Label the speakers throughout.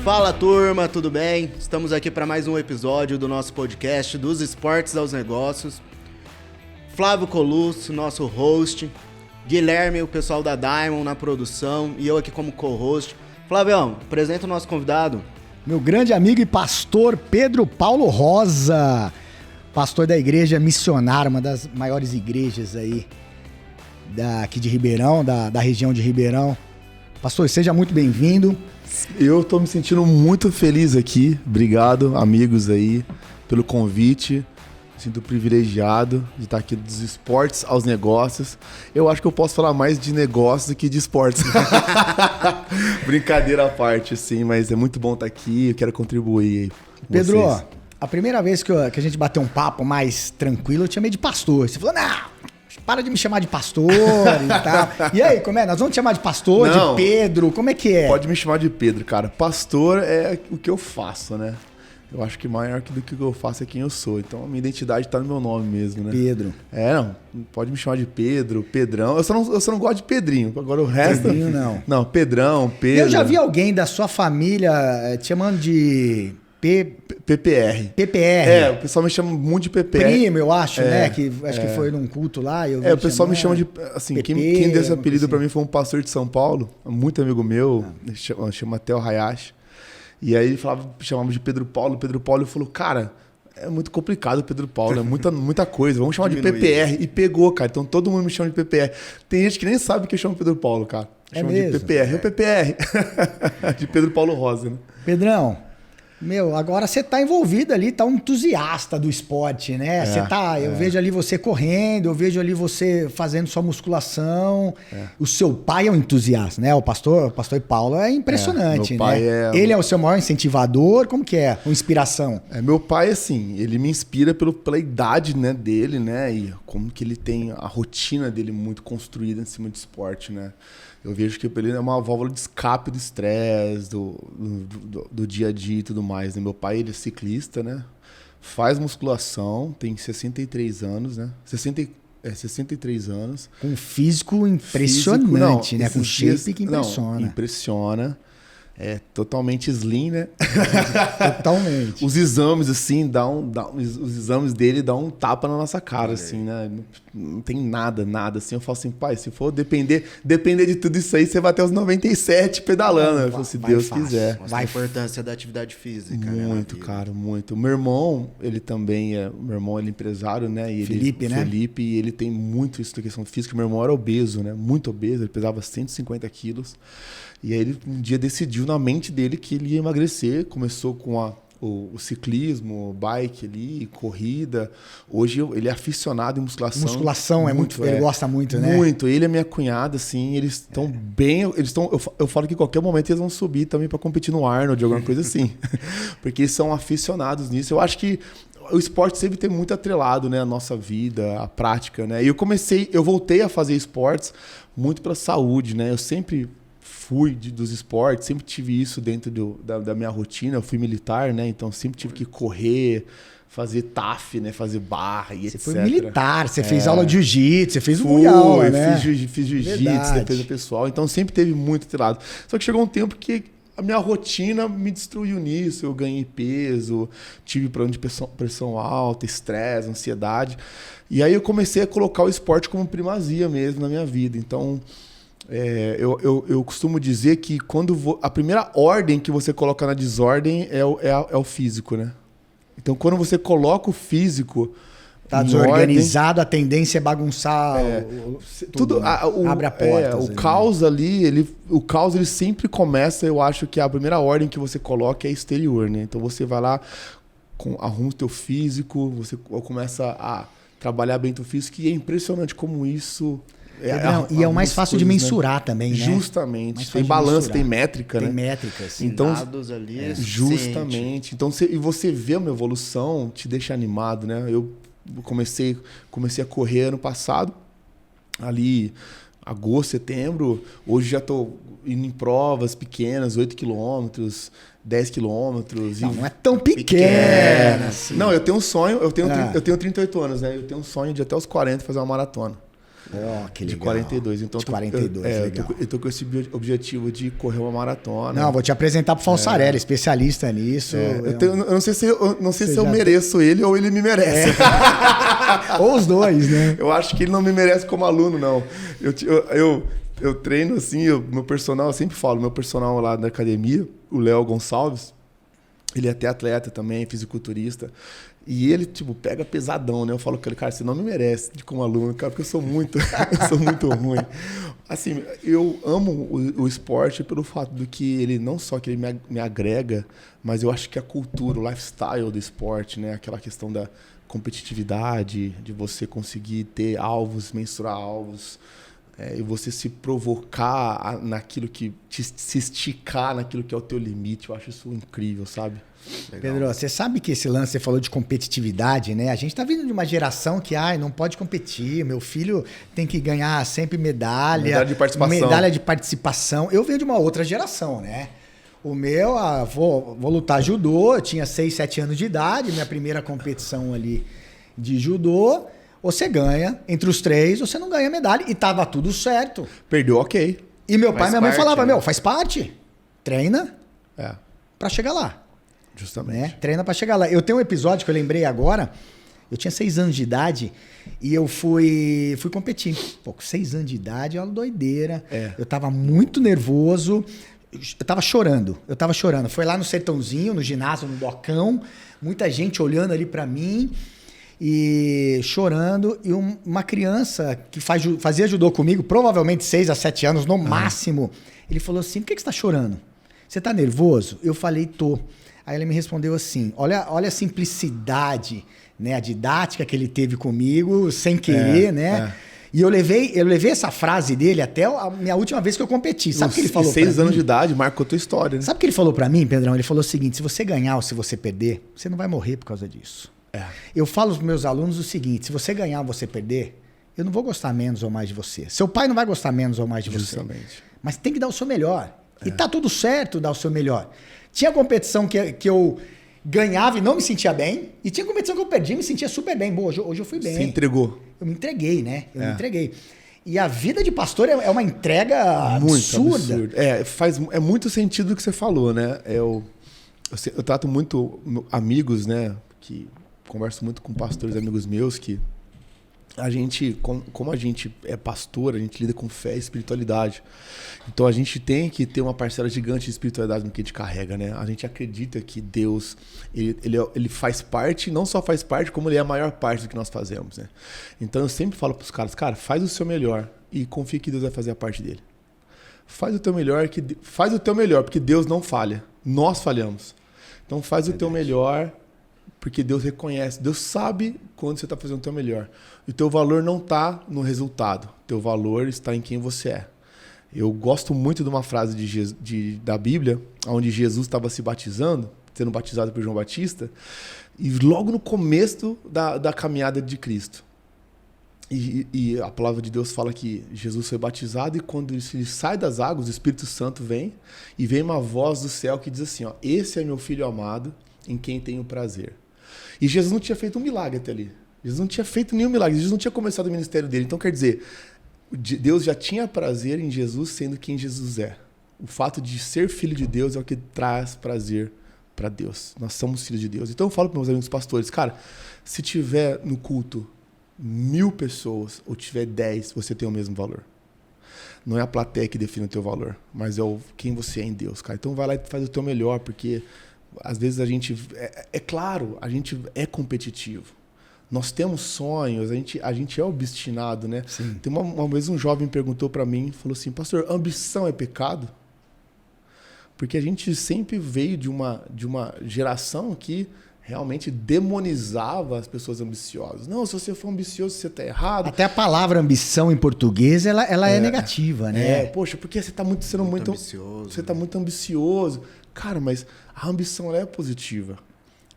Speaker 1: Fala turma, tudo bem? Estamos aqui para mais um episódio do nosso podcast dos esportes aos negócios. Flávio Colucci, nosso host, Guilherme, o pessoal da Diamond na produção e eu aqui como co-host. Flavião, apresenta o nosso convidado.
Speaker 2: Meu grande amigo e pastor Pedro Paulo Rosa, pastor da igreja missionária, uma das maiores igrejas aí aqui de Ribeirão, da região de Ribeirão. Pastor, seja muito bem-vindo.
Speaker 3: Eu tô me sentindo muito feliz aqui. Obrigado, amigos aí, pelo convite. Me sinto privilegiado de estar aqui dos esportes aos negócios. Eu acho que eu posso falar mais de negócios do que de esportes. Brincadeira à parte, sim, mas é muito bom estar aqui. Eu quero contribuir aí com
Speaker 2: Pedro,
Speaker 3: vocês.
Speaker 2: a primeira vez que a gente bateu um papo mais tranquilo, eu te chamei de pastor. Você falou, não, para de me chamar de pastor e tal. E aí, como é? Nós vamos te chamar de pastor,
Speaker 3: Não,
Speaker 2: de Pedro? Como é que é?
Speaker 3: Pode me chamar de Pedro, cara. Pastor é o que eu faço, né? Eu acho que maior do que o que eu faço é quem eu sou. Então a minha identidade tá no meu nome mesmo, né?
Speaker 2: Pedro.
Speaker 3: Não. Pode me chamar de Pedro, Pedrão. Eu só não gosto de Pedrinho. Agora o resto...
Speaker 2: Pedrinho, não.
Speaker 3: Não, Pedrão, Pedro...
Speaker 2: Eu já vi alguém da sua família te chamando de...
Speaker 3: PPR.
Speaker 2: PPR.
Speaker 3: O pessoal me chama muito de PPR.
Speaker 2: Primo, eu acho, né? Que acho que foi num culto lá.
Speaker 3: O pessoal me chama de... Assim,
Speaker 2: PP,
Speaker 3: quem deu esse apelido
Speaker 2: assim.
Speaker 3: pra mim foi um pastor de São Paulo, muito amigo meu, chama Theo Hayashi. E aí ele chamava de Pedro Paulo. Pedro Paulo falou, cara, é muito complicado Pedro Paulo, é muita coisa. Vamos chamar de PPR. E pegou, cara. Então todo mundo me chama de PPR. Tem gente que nem sabe que eu chamo Pedro Paulo, cara. Chama
Speaker 2: mesmo?
Speaker 3: de PPR. O PPR. De Pedro Paulo Rosa, né?
Speaker 2: Pedrão, agora você tá envolvido ali, tá um entusiasta do esporte, né? Eu vejo ali você correndo, eu vejo ali você fazendo sua musculação. O seu pai é um entusiasta, né? O pastor Paulo é impressionante,
Speaker 3: meu pai
Speaker 2: né? Ele é o seu maior incentivador, como que é? Uma inspiração?
Speaker 3: Meu pai, assim, ele me inspira pela idade, né, dele, né? E como que ele tem a rotina dele muito construída em cima de esporte, né? Eu vejo que ele é uma válvula de escape do estresse, do dia a dia e tudo mais, né? Meu pai, ele é ciclista, né? Faz musculação, tem 63 anos, né? 63 anos.
Speaker 2: Com um físico impressionante, né? Com shape que impressiona.
Speaker 3: Impressiona. É totalmente slim, né?
Speaker 2: Totalmente.
Speaker 3: Os exames, assim, os exames dele dão um tapa na nossa cara, assim, né? Não tem nada, assim. Eu falo assim, pai, se for depender de tudo isso aí, você vai até os 97 pedalando. Eu falo, se Deus quiser.
Speaker 1: Mostra a importância da atividade física,
Speaker 3: muito,
Speaker 1: né?
Speaker 3: cara, muito. O meu irmão, ele também é empresário, né? E
Speaker 2: Felipe, né?
Speaker 3: Felipe, e ele tem muito isso da questão física. Meu irmão era obeso, né? Muito obeso, ele pesava 150 quilos. E aí ele um dia decidiu na mente dele que ele ia emagrecer, começou com o ciclismo, bike ali, corrida. Hoje ele é aficionado em musculação.
Speaker 2: Musculação ele gosta muito, né?
Speaker 3: Muito. Ele e a minha cunhada, assim, eles estão bem... Eu falo que em qualquer momento eles vão subir também para competir no Arnold, alguma coisa assim. Porque eles são aficionados nisso. Eu acho que o esporte sempre tem muito atrelado, né, a nossa vida, a prática, né? E eu voltei a fazer esportes muito pela saúde, né? Eu sempre fui dos esportes, sempre tive isso dentro da minha rotina. Eu fui militar, né? Então sempre tive que correr, fazer TAF, né? Fazer barra e etc.
Speaker 2: Você foi militar, você fez aula de jiu-jitsu, você fez mundial, né?
Speaker 3: Fiz jiu-jitsu, defesa pessoal. Então sempre teve muito atrelado. Só que chegou um tempo que a minha rotina me destruiu nisso. Eu ganhei peso, tive problema de pressão alta, estresse, ansiedade. E aí eu comecei a colocar o esporte como primazia mesmo na minha vida. Então... eu costumo dizer que a primeira ordem que você coloca na desordem é o físico, né? Então, quando você coloca o físico...
Speaker 2: Tá desorganizado, a tendência é bagunçar tudo, né? Abre a porta.
Speaker 3: O caos ali, o caos ele sempre começa, eu acho que a primeira ordem que você coloca é exterior, né? Então, você vai lá, arruma o teu físico, você começa a trabalhar bem o teu físico, e é impressionante como isso...
Speaker 2: E é o mais fácil de mensurar, né? Também, né?
Speaker 3: Justamente. Tem balança, tem métrica, né?
Speaker 2: Tem métricas.
Speaker 3: Então,
Speaker 1: dados ali.
Speaker 3: Justamente. Então, e você vê a minha evolução, te deixa animado, né? Eu comecei a correr ano passado, ali agosto, setembro. Hoje já estou indo em provas pequenas, 8 quilômetros, 10 quilômetros.
Speaker 2: Não é tão pequena assim.
Speaker 3: Não, eu tenho um sonho, eu tenho 38 anos, né? Eu tenho um sonho de até os 40 fazer uma maratona.
Speaker 2: Ó, que
Speaker 3: de
Speaker 2: legal.
Speaker 3: 42. Então,
Speaker 2: De 42, legal.
Speaker 3: eu tô com esse objetivo de correr uma maratona.
Speaker 2: Não, vou te apresentar pro Falsarelli, especialista nisso.
Speaker 3: Eu não sei se eu mereço ele ou ele me merece.
Speaker 2: Ou os dois, né?
Speaker 3: Eu acho que ele não me merece como aluno, não. Eu treino assim, meu personal, eu sempre falo, meu personal lá da academia, o Léo Gonçalves, ele é até atleta também, fisiculturista. E ele, tipo, pega pesadão, né? Eu falo com ele, cara, você não me merece como aluno, cara, porque eu sou muito ruim. Assim, eu amo o esporte pelo fato do que ele, não só que ele me agrega, mas eu acho que a cultura, o lifestyle do esporte, né? Aquela questão da competitividade, de você conseguir ter alvos, mensurar alvos, e você se provocar naquilo que... se esticar naquilo que é o teu limite. Eu acho isso incrível, sabe?
Speaker 2: Legal. Pedro, você sabe que esse lance, você falou de competitividade, né? A gente tá vindo de uma geração que, não pode competir, meu filho tem que ganhar sempre medalha.
Speaker 3: Medalha de participação.
Speaker 2: Medalha de participação. Eu venho de uma outra geração, né? O meu, vou lutar judô, eu tinha 6, 7 anos de idade, minha primeira competição ali de judô. Você ganha, entre os 3, você não ganha medalha. E tava tudo certo.
Speaker 3: Perdeu, ok.
Speaker 2: E meu pai e minha mãe falavam, faz parte, treina pra chegar lá.
Speaker 3: Justamente.
Speaker 2: Né? Treina pra chegar lá. Eu tenho um episódio que eu lembrei agora. Eu tinha 6 anos de idade e eu fui competir. Pô, com 6 anos de idade é uma doideira. Eu tava muito nervoso. Eu tava chorando. Foi lá no Sertãozinho, no ginásio, no Docão. Muita gente olhando ali pra mim e chorando. E uma criança que fazia judô comigo, provavelmente 6 a 7 anos no máximo, ele falou assim, por que você tá chorando? Você tá nervoso? Eu falei, tô. Aí ele me respondeu assim, olha a simplicidade, né, a didática que ele teve comigo, sem querer, né? E eu levei essa frase dele até a minha última vez que eu competi. Sabe o que ele falou pra mim?
Speaker 3: 6 anos de idade, marcou tua história, né?
Speaker 2: Sabe o que ele falou pra mim, Pedrão? Ele falou o seguinte, se você ganhar ou se você perder, você não vai morrer por causa disso. Eu falo aos meus alunos o seguinte, se você ganhar ou você perder, eu não vou gostar menos ou mais de você. Seu pai não vai gostar menos ou mais de você. Mas tem que dar o seu melhor. E tá tudo certo dar o seu melhor. Tinha competição que eu ganhava e não me sentia bem. E tinha competição que eu perdi e me sentia super bem. Boa, hoje eu fui bem.
Speaker 3: Se entregou.
Speaker 2: Eu me entreguei, né? Me entreguei. E a vida de pastor é uma entrega absurda.
Speaker 3: Muito é muito sentido o que você falou, né? Eu trato muito amigos, né? Que converso muito com pastores amigos meus que a gente, como a gente é pastor, a gente lida com fé e espiritualidade. Então a gente tem que ter uma parcela gigante de espiritualidade no que a gente carrega, né? A gente acredita que Deus, ele faz parte, não só faz parte, como ele é a maior parte do que nós fazemos, né? Então eu sempre falo para os caras, cara, faz o seu melhor e confia que Deus vai fazer a parte dele. Faz o teu melhor, porque Deus não falha. Nós falhamos. Então faz o teu melhor, porque Deus reconhece, Deus sabe quando você está fazendo o teu melhor. E o teu valor não está no resultado, o teu valor está em quem você é. Eu gosto muito de uma frase da Bíblia, onde Jesus estava se batizando, sendo batizado por João Batista, e logo no começo da caminhada de Cristo. E a palavra de Deus fala que Jesus foi batizado e quando ele sai das águas, o Espírito Santo vem e vem uma voz do céu que diz assim, esse é meu filho amado, em quem tenho prazer. E Jesus não tinha feito um milagre até ali. Jesus não tinha feito nenhum milagre. Jesus não tinha começado o ministério dele. Então, quer dizer, Deus já tinha prazer em Jesus sendo quem Jesus é. O fato de ser filho de Deus é o que traz prazer para Deus. Nós somos filhos de Deus. Então, eu falo para meus amigos pastores, cara, se tiver no culto 1000 pessoas ou tiver 10, você tem o mesmo valor. Não é a plateia que define o teu valor, mas é quem você é em Deus, cara. Então, vai lá e faz o teu melhor, porque às vezes a gente, claro, a gente é competitivo. Nós temos sonhos, a gente é obstinado, né?
Speaker 2: Sim.
Speaker 3: Tem uma vez um jovem perguntou para mim, falou assim, pastor, ambição é pecado? Porque a gente sempre veio de uma geração que realmente demonizava as pessoas ambiciosas. Não, se você for ambicioso, você está errado.
Speaker 2: Até a palavra ambição em português, ela é negativa, né?
Speaker 3: Poxa, porque você está sendo muito ambicioso. Você está muito ambicioso. Cara, mas a ambição ela é positiva.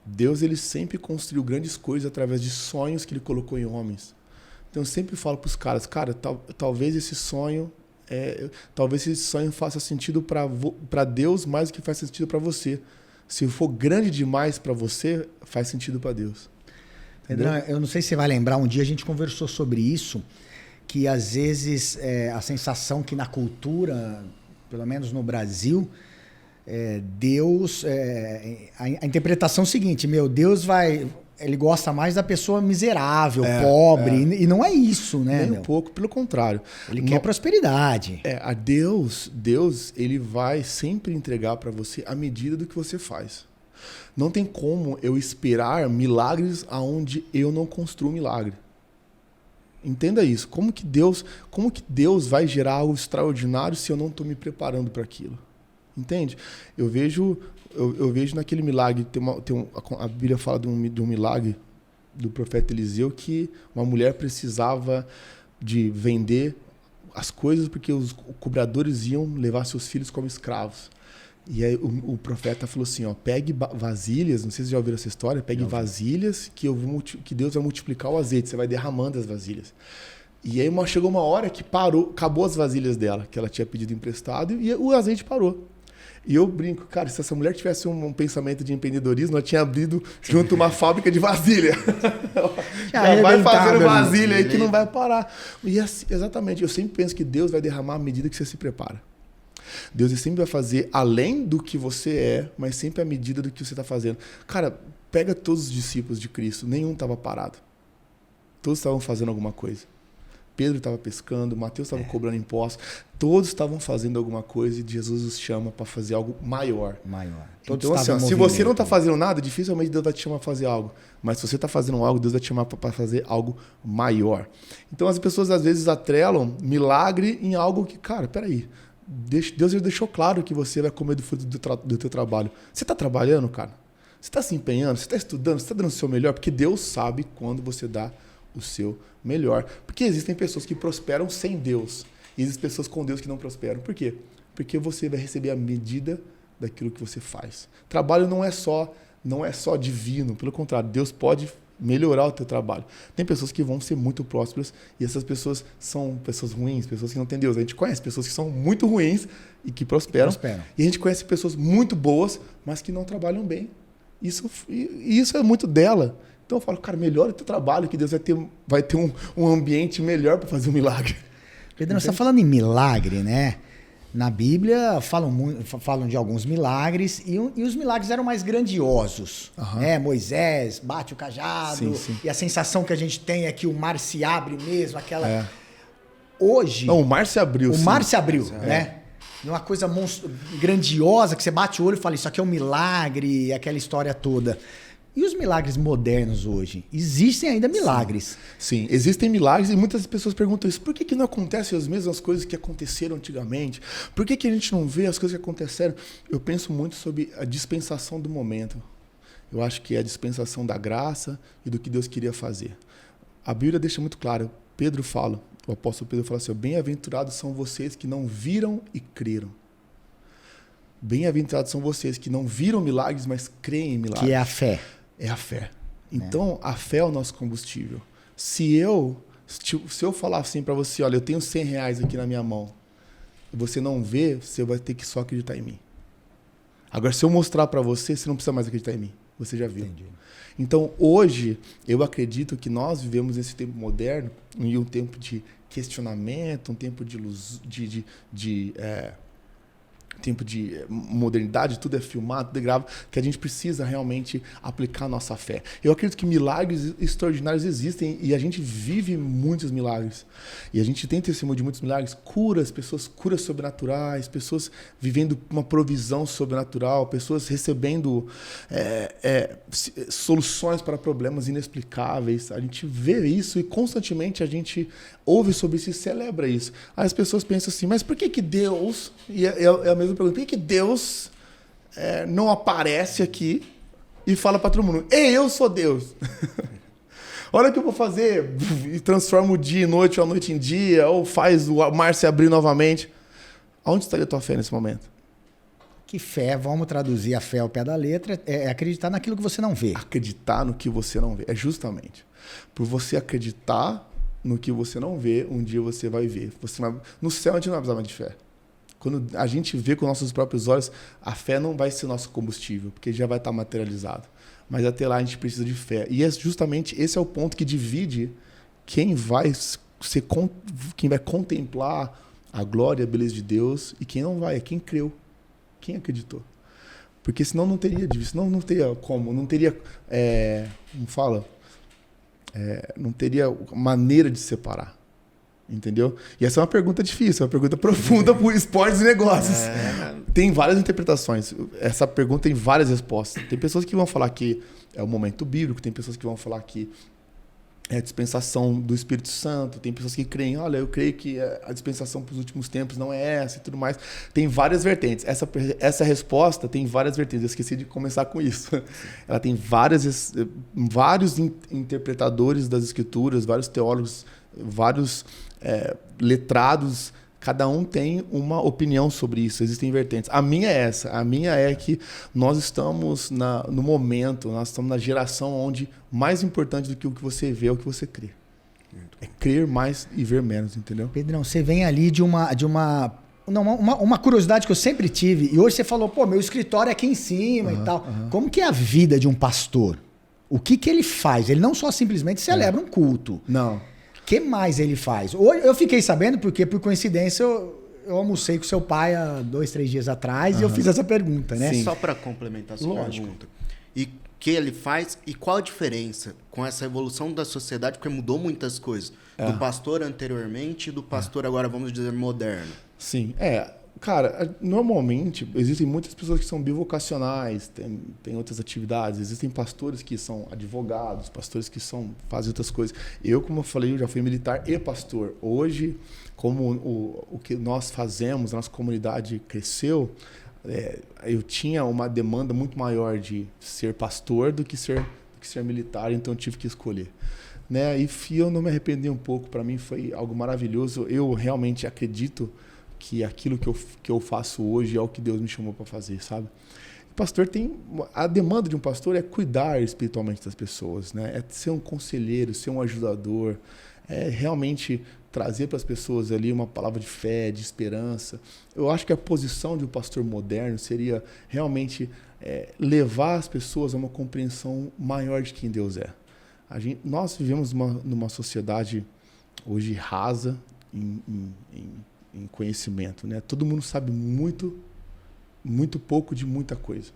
Speaker 3: Deus ele sempre construiu grandes coisas através de sonhos que ele colocou em homens. Então eu sempre falo para os caras, cara, talvez esse sonho faça sentido para Deus mais do que faz sentido para você. Se for grande demais para você, faz sentido para Deus.
Speaker 2: Pedrão, eu não sei se você vai lembrar, um dia a gente conversou sobre isso, que às vezes a sensação que na cultura, pelo menos no Brasil, Deus... a interpretação é a seguinte, Deus ele gosta mais da pessoa miserável, pobre, e não é isso, né?
Speaker 3: Nem um pouco, pelo contrário.
Speaker 2: Ele quer prosperidade.
Speaker 3: A Deus, ele vai sempre entregar para você a medida do que você faz. Não tem como eu esperar milagres aonde eu não construo milagre. Entenda isso. Como que Deus vai gerar algo extraordinário se eu não estou me preparando para aquilo? Entende? Eu vejo naquele milagre, a Bíblia fala de um milagre do profeta Eliseu, que uma mulher precisava de vender as coisas porque os cobradores iam levar seus filhos como escravos. E aí o profeta falou assim, pegue vasilhas, não sei se já ouviram essa história, pegue vasilhas que Deus vai multiplicar o azeite, você vai derramando as vasilhas. E aí chegou uma hora que acabou as vasilhas dela, que ela tinha pedido emprestado, e o azeite parou. E eu brinco, cara, se essa mulher tivesse um pensamento de empreendedorismo, ela tinha abrido junto uma fábrica de vasilha. Já vai fazendo vasilha aí que não vai parar. E assim, exatamente, eu sempre penso que Deus vai derramar à medida que você se prepara. Deus sempre vai fazer além do que você é, mas sempre à medida do que você está fazendo. Cara, pega todos os discípulos de Cristo, nenhum estava parado. Todos estavam fazendo alguma coisa. Pedro estava pescando, Mateus estava cobrando impostos, todos estavam fazendo alguma coisa e Jesus os chama para fazer algo maior. Então, assim, se você não está fazendo nada, dificilmente Deus vai te chamar para fazer algo. Mas se você está fazendo algo, Deus vai te chamar para fazer algo maior. Então as pessoas às vezes atrelam milagre em algo que, cara, peraí, Deus já deixou claro que você vai comer do fruto do teu trabalho. Você está trabalhando, cara? Você está se empenhando? Você está estudando? Você está dando o seu melhor? Porque Deus sabe quando você dá o seu melhor. Porque existem pessoas que prosperam sem Deus. E existem pessoas com Deus que não prosperam. Por quê? Porque você vai receber a medida daquilo que você faz. Trabalho não é só divino. Pelo contrário, Deus pode melhorar o teu trabalho. Tem pessoas que vão ser muito prósperas e essas pessoas são pessoas ruins, pessoas que não têm Deus. A gente conhece pessoas que são muito ruins e que prosperam. E a gente conhece pessoas muito boas, mas que não trabalham bem. Isso é muito dela. Então eu falo, cara, melhora o teu trabalho, que Deus vai ter um ambiente melhor para fazer um milagre.
Speaker 2: Pedro, você está falando em milagre, né? Na Bíblia falam de alguns milagres e os milagres eram mais grandiosos. Né? Moisés bate o cajado e a sensação que a gente tem é que o mar se abre mesmo, aquela... Hoje...
Speaker 3: Não, o mar se abriu.
Speaker 2: O mar se abriu, né? Uma coisa grandiosa que você bate o olho e fala, isso aqui é um milagre, aquela história toda. E os milagres modernos hoje? Existem ainda milagres.
Speaker 3: Sim, existem milagres e muitas pessoas perguntam isso. Por que não acontecem as mesmas coisas que aconteceram antigamente? Por que a gente não vê as coisas que aconteceram? Eu penso muito sobre a dispensação do momento. Eu acho que é a dispensação da graça e do que Deus queria fazer. A Bíblia deixa muito claro. O apóstolo Pedro fala assim, bem-aventurados são vocês que não viram e creram. Bem-aventurados são vocês que não viram milagres, mas creem em milagres.
Speaker 2: Que é a fé.
Speaker 3: É a fé. Então, a fé é o nosso combustível. Se eu falar assim para você, olha, eu tenho R$100 aqui na minha mão, e você não vê, você vai ter que só acreditar em mim. Agora, se eu mostrar para você, você não precisa mais acreditar em mim. Você já viu. Entendi. Então, hoje, eu acredito que nós vivemos nesse tempo moderno, em um tempo de questionamento, um tempo de luz, tempo de modernidade, tudo é filmado, tudo é gravado, que a gente precisa realmente aplicar a nossa fé. Eu acredito que milagres extraordinários existem e a gente vive muitos milagres. E a gente tem testemunho de muitos milagres, curas sobrenaturais, pessoas vivendo uma provisão sobrenatural, pessoas recebendo soluções para problemas inexplicáveis. A gente vê isso e constantemente a gente ouve sobre isso e celebra isso. Aí as pessoas pensam assim, mas por que Deus... E é a mesma pergunta, por que Deus não aparece aqui e fala para todo mundo, ei, eu sou Deus. Olha o que eu vou fazer, e transforma o dia em noite ou a noite em dia, ou faz o mar se abrir novamente. Aonde estaria a tua fé nesse momento?
Speaker 2: Que fé, vamos traduzir a fé ao pé da letra, é acreditar naquilo que você não vê.
Speaker 3: Acreditar no que você não vê, é justamente. Por você acreditar no que você não vê, um dia você vai ver. No céu a gente não vai precisar mais de fé. Quando a gente vê com nossos próprios olhos, a fé não vai ser nosso combustível, porque já vai estar materializado. Mas até lá a gente precisa de fé. E justamente esse é o ponto que divide quem vai quem vai contemplar a glória e a beleza de Deus, e quem não vai, é quem creu, quem acreditou. Porque senão não teria disso, senão não teria como, não teria, como fala, não teria maneira de separar. Entendeu? E essa é uma pergunta difícil, uma pergunta profunda por esportes e negócios. Tem várias interpretações. Essa pergunta tem várias respostas. Tem pessoas que vão falar que é o momento bíblico, tem pessoas que vão falar que é a dispensação do Espírito Santo, tem pessoas que creem, olha, eu creio que a dispensação para os últimos tempos não é essa e tudo mais. Tem várias vertentes. Essa resposta tem várias vertentes. Eu esqueci de começar com isso. Ela tem vários interpretadores das Escrituras, vários teólogos, vários letrados, cada um tem uma opinião sobre isso, existem vertentes. A minha é essa, a minha é que nós estamos no momento, nós estamos na geração onde mais importante do que o que você vê é o que você crê. É crer mais e ver menos, entendeu?
Speaker 2: Pedrão, você vem ali de uma curiosidade que eu sempre tive, e hoje você falou, pô, meu escritório é aqui em cima e tal. Como que é a vida de um pastor? O que ele faz? Ele não só simplesmente celebra um culto.
Speaker 3: Não.
Speaker 2: O que mais ele faz? Hoje eu fiquei sabendo porque, por coincidência, eu almocei com seu pai há 2, 3 dias atrás e eu fiz essa pergunta, né?
Speaker 1: Sim. Só para complementar a sua pergunta. E o que ele faz e qual a diferença com essa evolução da sociedade, porque mudou muitas coisas. Do pastor anteriormente e do pastor agora, vamos dizer, moderno.
Speaker 3: Sim, cara, normalmente existem muitas pessoas que são bivocacionais, tem outras atividades, existem pastores que são advogados, pastores que fazem outras coisas. Eu, como eu falei, eu já fui militar e pastor. Hoje, como o que nós fazemos, a nossa comunidade cresceu, eu tinha uma demanda muito maior de ser pastor do que ser militar, então eu tive que escolher. Né? E eu não me arrependi um pouco, para mim foi algo maravilhoso. Eu realmente acredito que aquilo que eu faço hoje é o que Deus me chamou para fazer, sabe? A demanda de um pastor é cuidar espiritualmente das pessoas, né? É ser um conselheiro, ser um ajudador, é realmente trazer para as pessoas ali uma palavra de fé, de esperança. Eu acho que a posição de um pastor moderno seria realmente levar as pessoas a uma compreensão maior de quem Deus é. Nós vivemos numa sociedade hoje rasa em conhecimento, né? Todo mundo sabe muito pouco de muita coisa,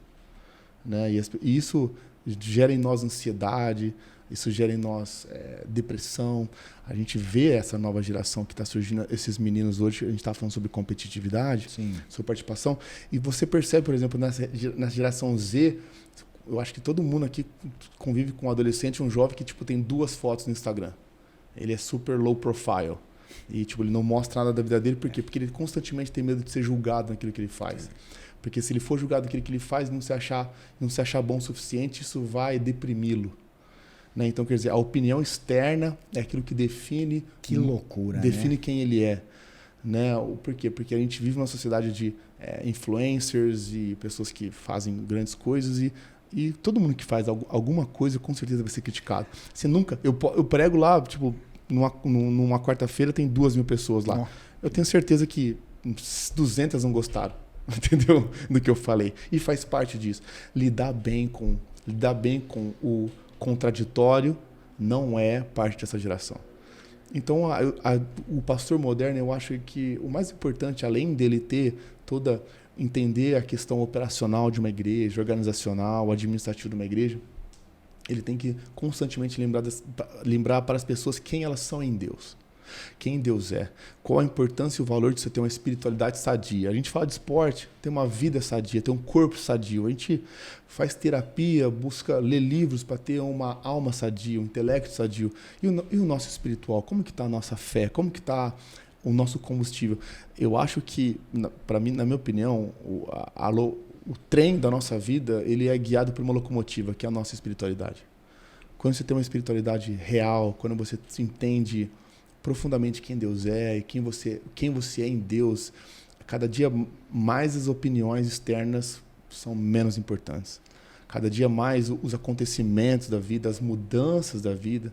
Speaker 3: né? E isso gera em nós ansiedade, isso gera em nós depressão. A gente vê essa nova geração que está surgindo, esses meninos hoje, a gente está falando sobre competitividade,
Speaker 2: Sim.
Speaker 3: sobre participação, e você percebe, por exemplo, nessa geração Z, eu acho que todo mundo aqui convive com um adolescente, um jovem que tem 2 fotos no Instagram. Ele é super low profile. E ele não mostra nada da vida dele, por quê? Porque ele constantemente tem medo de ser julgado naquilo que ele faz. Porque se ele for julgado naquilo que ele faz, não se achar bom o suficiente, isso vai deprimi-lo. Né? Então, quer dizer, a opinião externa é aquilo que define...
Speaker 2: Que loucura,
Speaker 3: define
Speaker 2: né?
Speaker 3: quem ele é. Né? Por quê? Porque a gente vive numa sociedade de influencers e pessoas que fazem grandes coisas e todo mundo que faz alguma coisa com certeza vai ser criticado. Você nunca... Eu prego lá, numa quarta-feira tem 2.000 pessoas lá. Eu tenho certeza que 200 não gostaram, entendeu? Do que eu falei. E faz parte disso. Lidar bem com o contraditório não é parte dessa geração. Então, o pastor moderno, eu acho que o mais importante, além dele entender a questão operacional de uma igreja, organizacional, administrativa de uma igreja, ele tem que constantemente lembrar para as pessoas quem elas são em Deus. Quem Deus é. Qual a importância e o valor de você ter uma espiritualidade sadia. A gente fala de esporte, ter uma vida sadia, ter um corpo sadio. A gente faz terapia, busca ler livros para ter uma alma sadia, um intelecto sadio. E o nosso espiritual? Como que está a nossa fé? Como que está o nosso combustível? Eu acho que, para mim, na minha opinião, o trem da nossa vida, ele é guiado por uma locomotiva, que é a nossa espiritualidade. Quando você tem uma espiritualidade real, quando você se entende profundamente quem Deus é e quem você é em Deus, cada dia mais as opiniões externas são menos importantes. Cada dia mais os acontecimentos da vida, as mudanças da vida,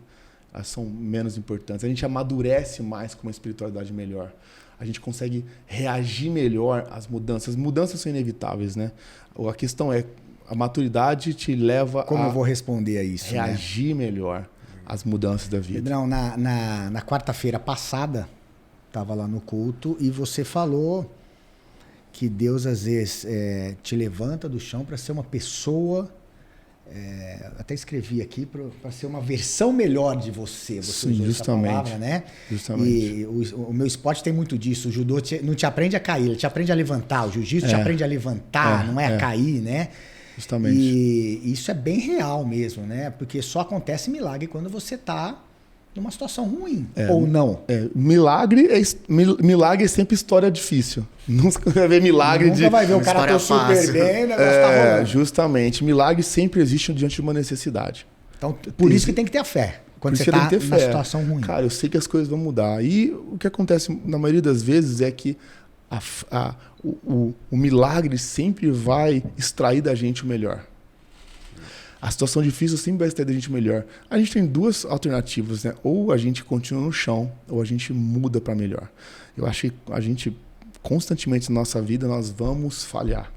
Speaker 3: elas são menos importantes. A gente amadurece mais com uma espiritualidade melhor. A gente consegue reagir melhor às mudanças. As mudanças são inevitáveis, né? A questão é, a maturidade te leva
Speaker 2: Como eu vou responder a isso?
Speaker 3: Reagir melhor. as mudanças da vida.
Speaker 2: Pedrão, na quarta-feira passada, estava lá no culto e você falou que Deus às vezes te levanta do chão para ser uma pessoa, até escrevi aqui, para ser uma versão melhor de você. Você
Speaker 3: Sim,
Speaker 2: usou
Speaker 3: justamente.
Speaker 2: essa palavra, né?
Speaker 3: Justamente.
Speaker 2: E o meu esporte tem muito disso. O judô não te aprende a cair, ele te aprende a levantar. O jiu-jitsu te aprende a levantar, não é a cair, né?
Speaker 3: Justamente.
Speaker 2: E isso é bem real mesmo, né? Porque só acontece milagre quando você está numa situação ruim, ou não.
Speaker 3: Milagre é sempre história difícil. Nunca vai ver milagre
Speaker 2: Nunca vai ver o cara tô super bem, o negócio tá rolando.
Speaker 3: Justamente. Milagre sempre existe diante de uma necessidade.
Speaker 2: Então, por isso que tem que ter a fé. Quando você está na situação ruim.
Speaker 3: Cara, eu sei que as coisas vão mudar. E o que acontece na maioria das vezes é que o milagre sempre vai extrair da gente o melhor. A situação difícil sempre vai extrair da gente o melhor. A gente tem duas alternativas, né? Ou a gente continua no chão, ou a gente muda para melhor. Eu acho que a gente, constantemente na nossa vida, nós vamos falhar.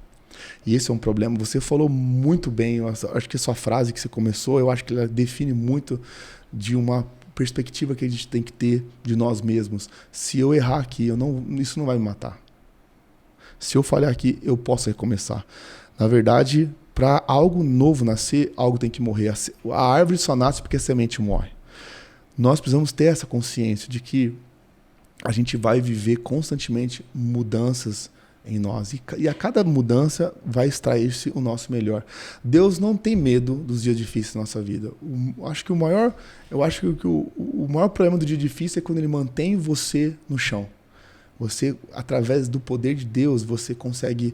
Speaker 3: E esse é um problema. Você falou muito bem, eu acho que a sua frase que você começou, eu acho que ela define muito de uma perspectiva que a gente tem que ter de nós mesmos. Se eu errar aqui, isso não vai me matar. Se eu falhar aqui, eu posso recomeçar. Na verdade, para algo novo nascer, algo tem que morrer. A árvore só nasce porque a semente morre. Nós precisamos ter essa consciência de que a gente vai viver constantemente mudanças em nós. E a cada mudança vai extrair-se o nosso melhor. Deus não tem medo dos dias difíceis da nossa vida. Eu acho que o maior problema do dia difícil é quando ele mantém você no chão. Você, através do poder de Deus, você consegue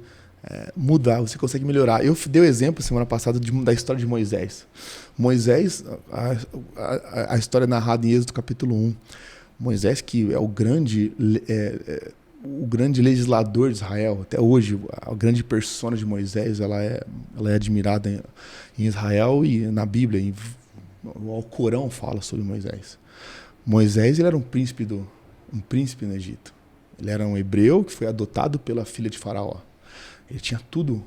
Speaker 3: mudar, você consegue melhorar. Eu dei o exemplo semana passada da história de Moisés. Moisés, a história narrada em Êxodo capítulo 1. Moisés, que é o grande legislador de Israel, até hoje, a grande persona de Moisés, ela é admirada em Israel e na Bíblia. O Alcorão fala sobre Moisés. Moisés, ele era um príncipe no Egito. Ele era um hebreu que foi adotado pela filha de Faraó. Ele tinha tudo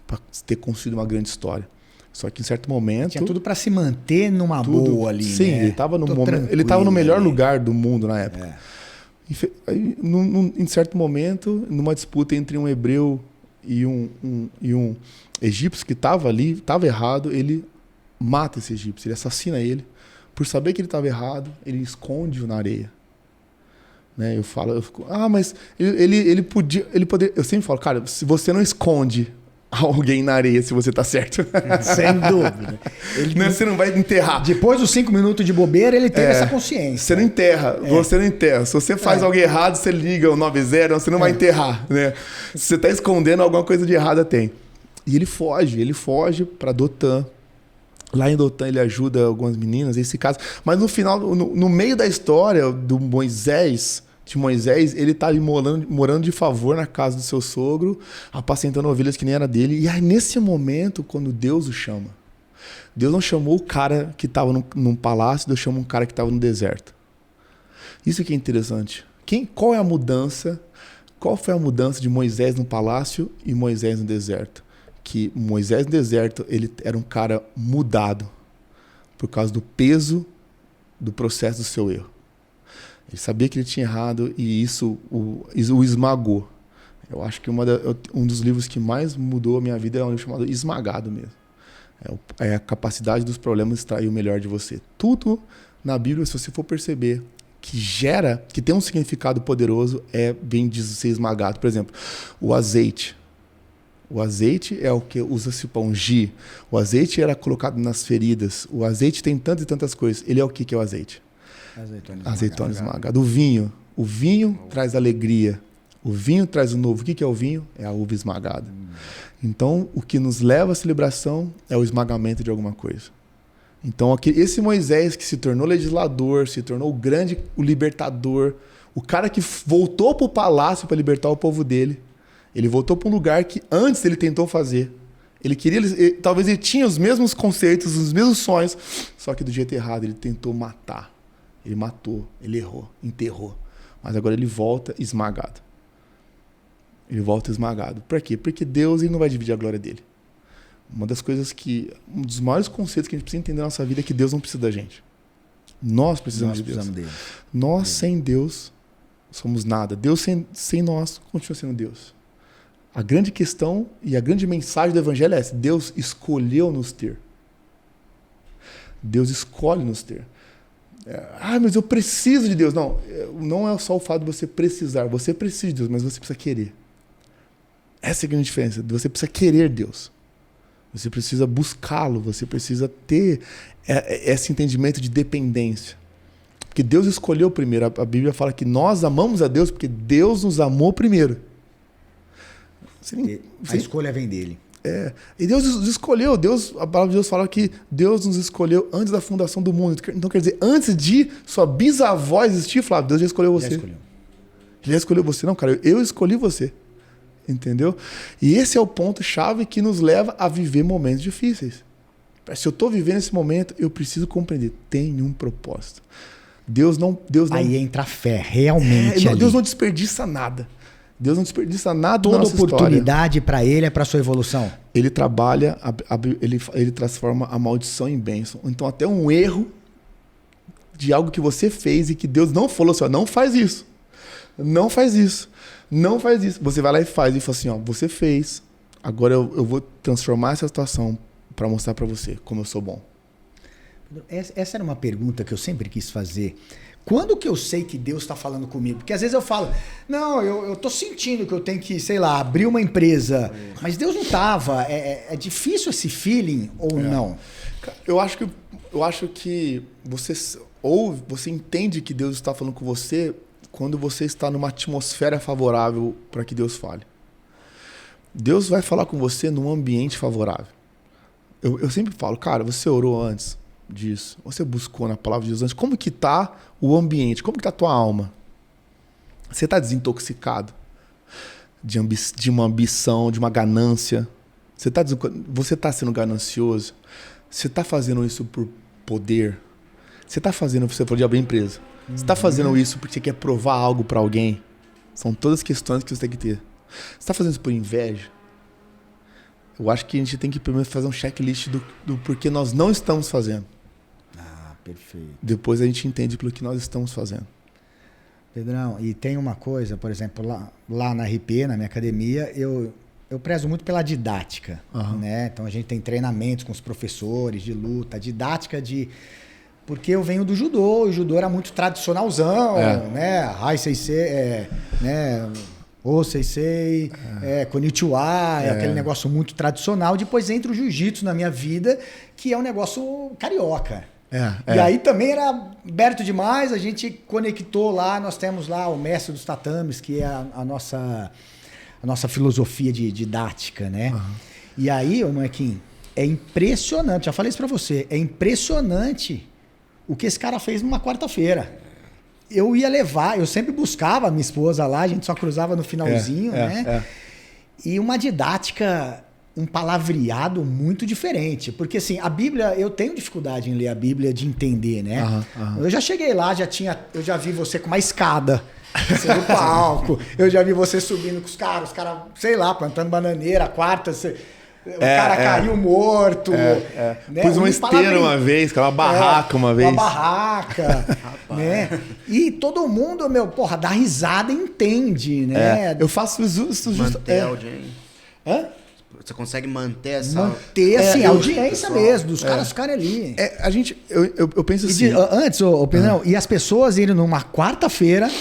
Speaker 3: para ter construído uma grande história. Só que em certo momento...
Speaker 2: Tinha tudo para se manter numa boa ali,
Speaker 3: sim,
Speaker 2: né?
Speaker 3: Ele estava no melhor lugar do mundo na época. Em certo momento, numa disputa entre um hebreu e um egípcio que estava ali, estava errado, ele mata esse egípcio, ele assassina ele. Por saber que ele estava errado, ele esconde-o na areia. Né? Mas ele poderia... Eu sempre falo, cara, se você não esconde alguém na areia, se você tá certo.
Speaker 2: Sem dúvida.
Speaker 3: Você não vai enterrar.
Speaker 2: Depois dos 5 minutos de bobeira, ele teve essa consciência.
Speaker 3: Você não enterra. Você não enterra. Se você faz algo errado, você liga o 90, você não vai enterrar. Né? Se você tá escondendo, alguma coisa de errada tem. E ele foge para Dotã. Lá em Dotã ele ajuda algumas meninas, esse caso. Mas no final, no meio da história de Moisés, ele tá ali morando de favor na casa do seu sogro, apacentando ovelhas que nem era dele. E aí, nesse momento, quando Deus o chama, Deus não chamou o cara que estava num palácio, Deus chamou um cara que estava no deserto. Isso que é interessante. Qual é a mudança? Qual foi a mudança de Moisés no palácio e Moisés no deserto? Que Moisés no deserto, ele era um cara mudado por causa do peso do processo do seu erro. Ele sabia que ele tinha errado e isso o esmagou. Eu acho que um dos livros que mais mudou a minha vida é um livro chamado Esmagado mesmo. É a capacidade dos problemas extrair o melhor de você. Tudo na Bíblia, se você for perceber, que tem um significado poderoso, bem de ser esmagado. Por exemplo, o azeite. O azeite é o que usa-se para ungir. O azeite era colocado nas feridas. O azeite tem tantas e tantas coisas. Ele é o que é o azeite? Azeitona esmagada. O vinho traz alegria. O vinho traz o novo. O que é o vinho? É a uva esmagada. Então, o que nos leva à celebração é o esmagamento de alguma coisa. Então, esse Moisés que se tornou legislador, se tornou o libertador, o cara que voltou para o palácio para libertar o povo dele, ele voltou para um lugar que antes ele tentou fazer. Talvez ele tinha os mesmos conceitos, os mesmos sonhos, só que do jeito errado. Ele tentou matar. Ele matou, ele errou, enterrou. Mas agora ele volta esmagado. Ele volta esmagado. Por quê? Porque Deus não vai dividir a glória dele. Um dos maiores conceitos que a gente precisa entender na nossa vida é que Deus não precisa da gente. Nós precisamos de Deus.
Speaker 2: Precisamos dele.
Speaker 3: Nós sem Deus somos nada. Deus sem nós continua sendo Deus. A grande questão e a grande mensagem do Evangelho é essa: Deus escolheu nos ter. Deus escolhe nos ter. Mas eu preciso de Deus. Não é só o fato de você precisar. Você precisa de Deus, mas você precisa querer. Essa é a grande diferença. Você precisa querer Deus. Você precisa buscá-lo. Você precisa ter esse entendimento de dependência. Porque Deus escolheu primeiro. A Bíblia fala que nós amamos a Deus porque Deus nos amou primeiro.
Speaker 2: A escolha vem dele.
Speaker 3: E Deus nos escolheu. A palavra de Deus fala que Deus nos escolheu antes da fundação do mundo. Então, quer dizer, antes de sua bisavó existir, Flávio, Deus já escolheu você. Ele já escolheu você. Não, cara, eu escolhi você. Entendeu? E esse é o ponto-chave que nos leva a viver momentos difíceis. Se eu estou vivendo esse momento, eu preciso compreender. Tem um propósito. Deus não.
Speaker 2: Aí entra a fé, realmente.
Speaker 3: Deus não desperdiça nada. Deus não desperdiça nada.
Speaker 2: Toda oportunidade para ele é para sua evolução.
Speaker 3: Ele trabalha, ele transforma a maldição em bênção. Então até um erro de algo que você fez e que Deus não falou assim, não faz isso. Não faz isso. Não faz isso. Você vai lá e faz e fala assim, você fez. Agora eu vou transformar essa situação para mostrar para você como eu sou bom.
Speaker 2: Essa era uma pergunta que eu sempre quis fazer. Quando que eu sei que Deus está falando comigo? Porque às vezes eu falo, não, eu tô sentindo que eu tenho que, sei lá, abrir uma empresa. Mas Deus não estava. É difícil esse feeling ou não?
Speaker 3: Eu acho que você entende que Deus está falando com você quando você está numa atmosfera favorável para que Deus fale. Deus vai falar com você num ambiente favorável. Eu sempre falo, cara, você orou antes disso? Você buscou na palavra de Deus antes? Como que tá o ambiente? Como que tá a tua alma? Você está desintoxicado de uma ambição, de uma ganância? Você está sendo ganancioso? Você está fazendo isso por poder? Você falou de abrir empresa. Você está fazendo isso porque você quer provar algo para alguém? São todas questões que você tem que ter. Você está fazendo isso por inveja? Eu acho que a gente tem que primeiro fazer um checklist do porquê nós não estamos fazendo.
Speaker 2: Perfeito.
Speaker 3: Depois a gente entende pelo que nós estamos fazendo.
Speaker 2: Pedrão, e tem uma coisa, por exemplo, lá na RP, na minha academia, eu prezo muito pela didática. Né? Então a gente tem treinamentos com os professores de luta, didática porque eu venho do judô, e o judô era muito tradicionalzão, né? Hai Seisei, né? O Seisei, Konnichiwa, aquele negócio muito tradicional. Depois entra o jiu-jitsu na minha vida, que é um negócio carioca. E aí também era aberto demais, a gente conectou lá, nós temos lá o mestre dos tatames, que é a nossa filosofia de didática, né? E aí, Marquinhos, é impressionante, já falei isso pra você, é impressionante o que esse cara fez numa quarta-feira. Eu ia levar, eu sempre buscava a minha esposa lá, a gente só cruzava no finalzinho, né? E uma didática, um palavreado muito diferente. Porque assim, a Bíblia, eu tenho dificuldade em ler a Bíblia, de entender, né? Eu já cheguei lá, eu já vi você com uma escada no palco, eu já vi você subindo com os caras, sei lá, plantando bananeira, quarta, o cara caiu morto. Né?
Speaker 3: Pus uma esteira uma vez, uma barraca uma vez.
Speaker 2: Uma barraca, né? E todo mundo, dá risada e entende, né?
Speaker 3: Eu faço isso
Speaker 1: manter a audiência. Você consegue manter essa...
Speaker 2: Manter, a audiência mesmo, dos caras ficarem ali.
Speaker 3: Eu penso assim...
Speaker 2: Antes, Pedrão, e as pessoas irem numa quarta-feira...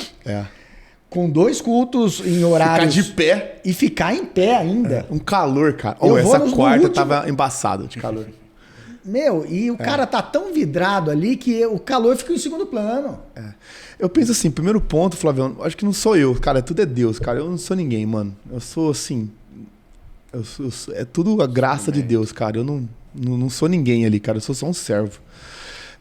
Speaker 2: com 2 cultos em horários...
Speaker 3: Ficar de pé.
Speaker 2: E ficar em pé ainda.
Speaker 3: Um calor, cara. Essa quarta tava embaçada de calor.
Speaker 2: E o cara tá tão vidrado ali que o calor fica em segundo plano.
Speaker 3: Eu penso assim, primeiro ponto, Flavião, acho que não sou eu, cara, tudo é Deus, cara. Eu não sou ninguém, mano. Eu sou assim... é tudo a graça de Deus, cara. Eu não sou ninguém ali, cara. Eu sou só um servo.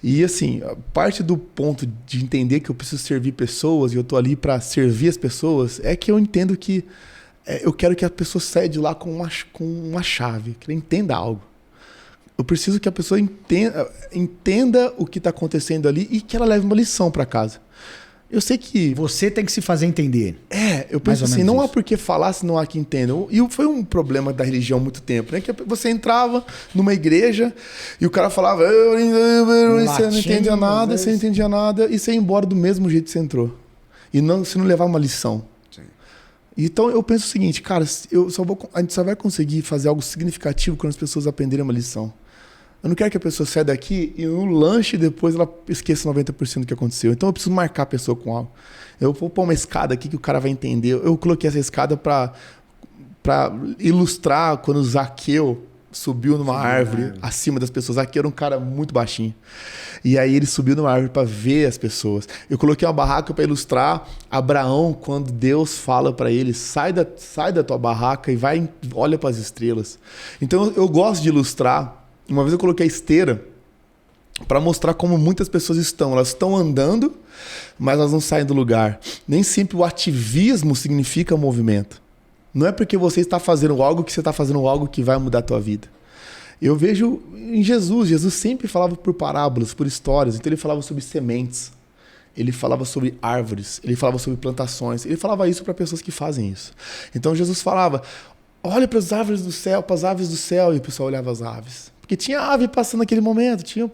Speaker 3: E assim, parte do ponto de entender que eu preciso servir pessoas e eu tô ali para servir as pessoas é que eu entendo que eu quero que a pessoa saia de lá com uma chave, que ela entenda algo. Eu preciso que a pessoa entenda o que está acontecendo ali e que ela leve uma lição para casa. Eu sei que...
Speaker 2: Você tem que se fazer entender.
Speaker 3: Eu penso assim, não há por que falar se não há quem entenda. E foi um problema da religião há muito tempo, né? Que você entrava numa igreja e o cara falava, você não entendia nada, você não entendia nada, e você ia embora do mesmo jeito que você entrou. E você não levava uma lição. Sim. Então eu penso o seguinte, cara, a gente só vai conseguir fazer algo significativo quando as pessoas aprenderem uma lição. Eu não quero que a pessoa saia daqui e no lanche depois ela esqueça 90% do que aconteceu. Então eu preciso marcar a pessoa com algo. Eu vou pôr uma escada aqui que o cara vai entender. Eu coloquei essa escada para ilustrar quando o Zaqueu subiu numa árvore acima das pessoas. Zaqueu era um cara muito baixinho. E aí ele subiu numa árvore para ver as pessoas. Eu coloquei uma barraca para ilustrar Abraão quando Deus fala para ele, sai da tua barraca e olha para as estrelas. Então eu gosto de ilustrar. Uma vez eu coloquei a esteira para mostrar como muitas pessoas estão. Elas estão andando, mas elas não saem do lugar. Nem sempre o ativismo significa movimento. Não é porque você está fazendo algo que você está fazendo algo que vai mudar a tua vida. Eu vejo em Jesus. Jesus sempre falava por parábolas, por histórias. Então ele falava sobre sementes. Ele falava sobre árvores. Ele falava sobre plantações. Ele falava isso para pessoas que fazem isso. Então Jesus falava, olha para as árvores do céu, para as aves do céu. E o pessoal olhava as aves. Porque tinha ave passando naquele momento, tinha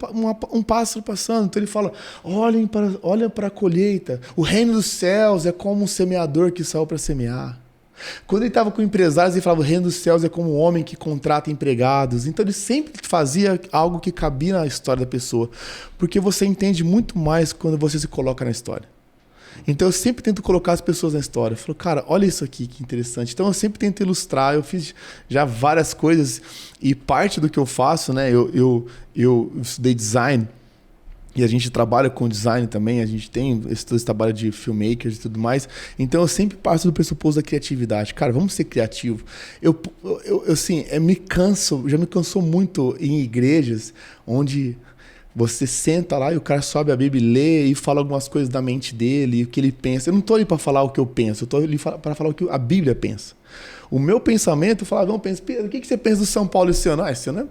Speaker 3: um pássaro passando. Então ele fala, olhem para a colheita. O reino dos céus é como um semeador que saiu para semear. Quando ele estava com empresários, ele falava, o reino dos céus é como um homem que contrata empregados. Então ele sempre fazia algo que cabia na história da pessoa. Porque você entende muito mais quando você se coloca na história. Então eu sempre tento colocar as pessoas na história. Eu falo, cara, olha isso aqui, que interessante. Então eu sempre tento ilustrar. Eu fiz já várias coisas e parte do que eu faço, né? Eu estudei design e a gente trabalha com design também. A gente tem esse trabalho de filmmakers e tudo mais. Então eu sempre parto do pressuposto da criatividade. Cara, vamos ser criativos. Eu assim, já me cansou muito em igrejas onde você senta lá e o cara sobe a Bíblia e lê e fala algumas coisas da mente dele, o que ele pensa. Eu não estou ali para falar o que eu penso, eu estou ali para falar o que a Bíblia pensa. O meu pensamento, eu falava, Pedro, o que você pensa do São Paulo esse ano? Esse ano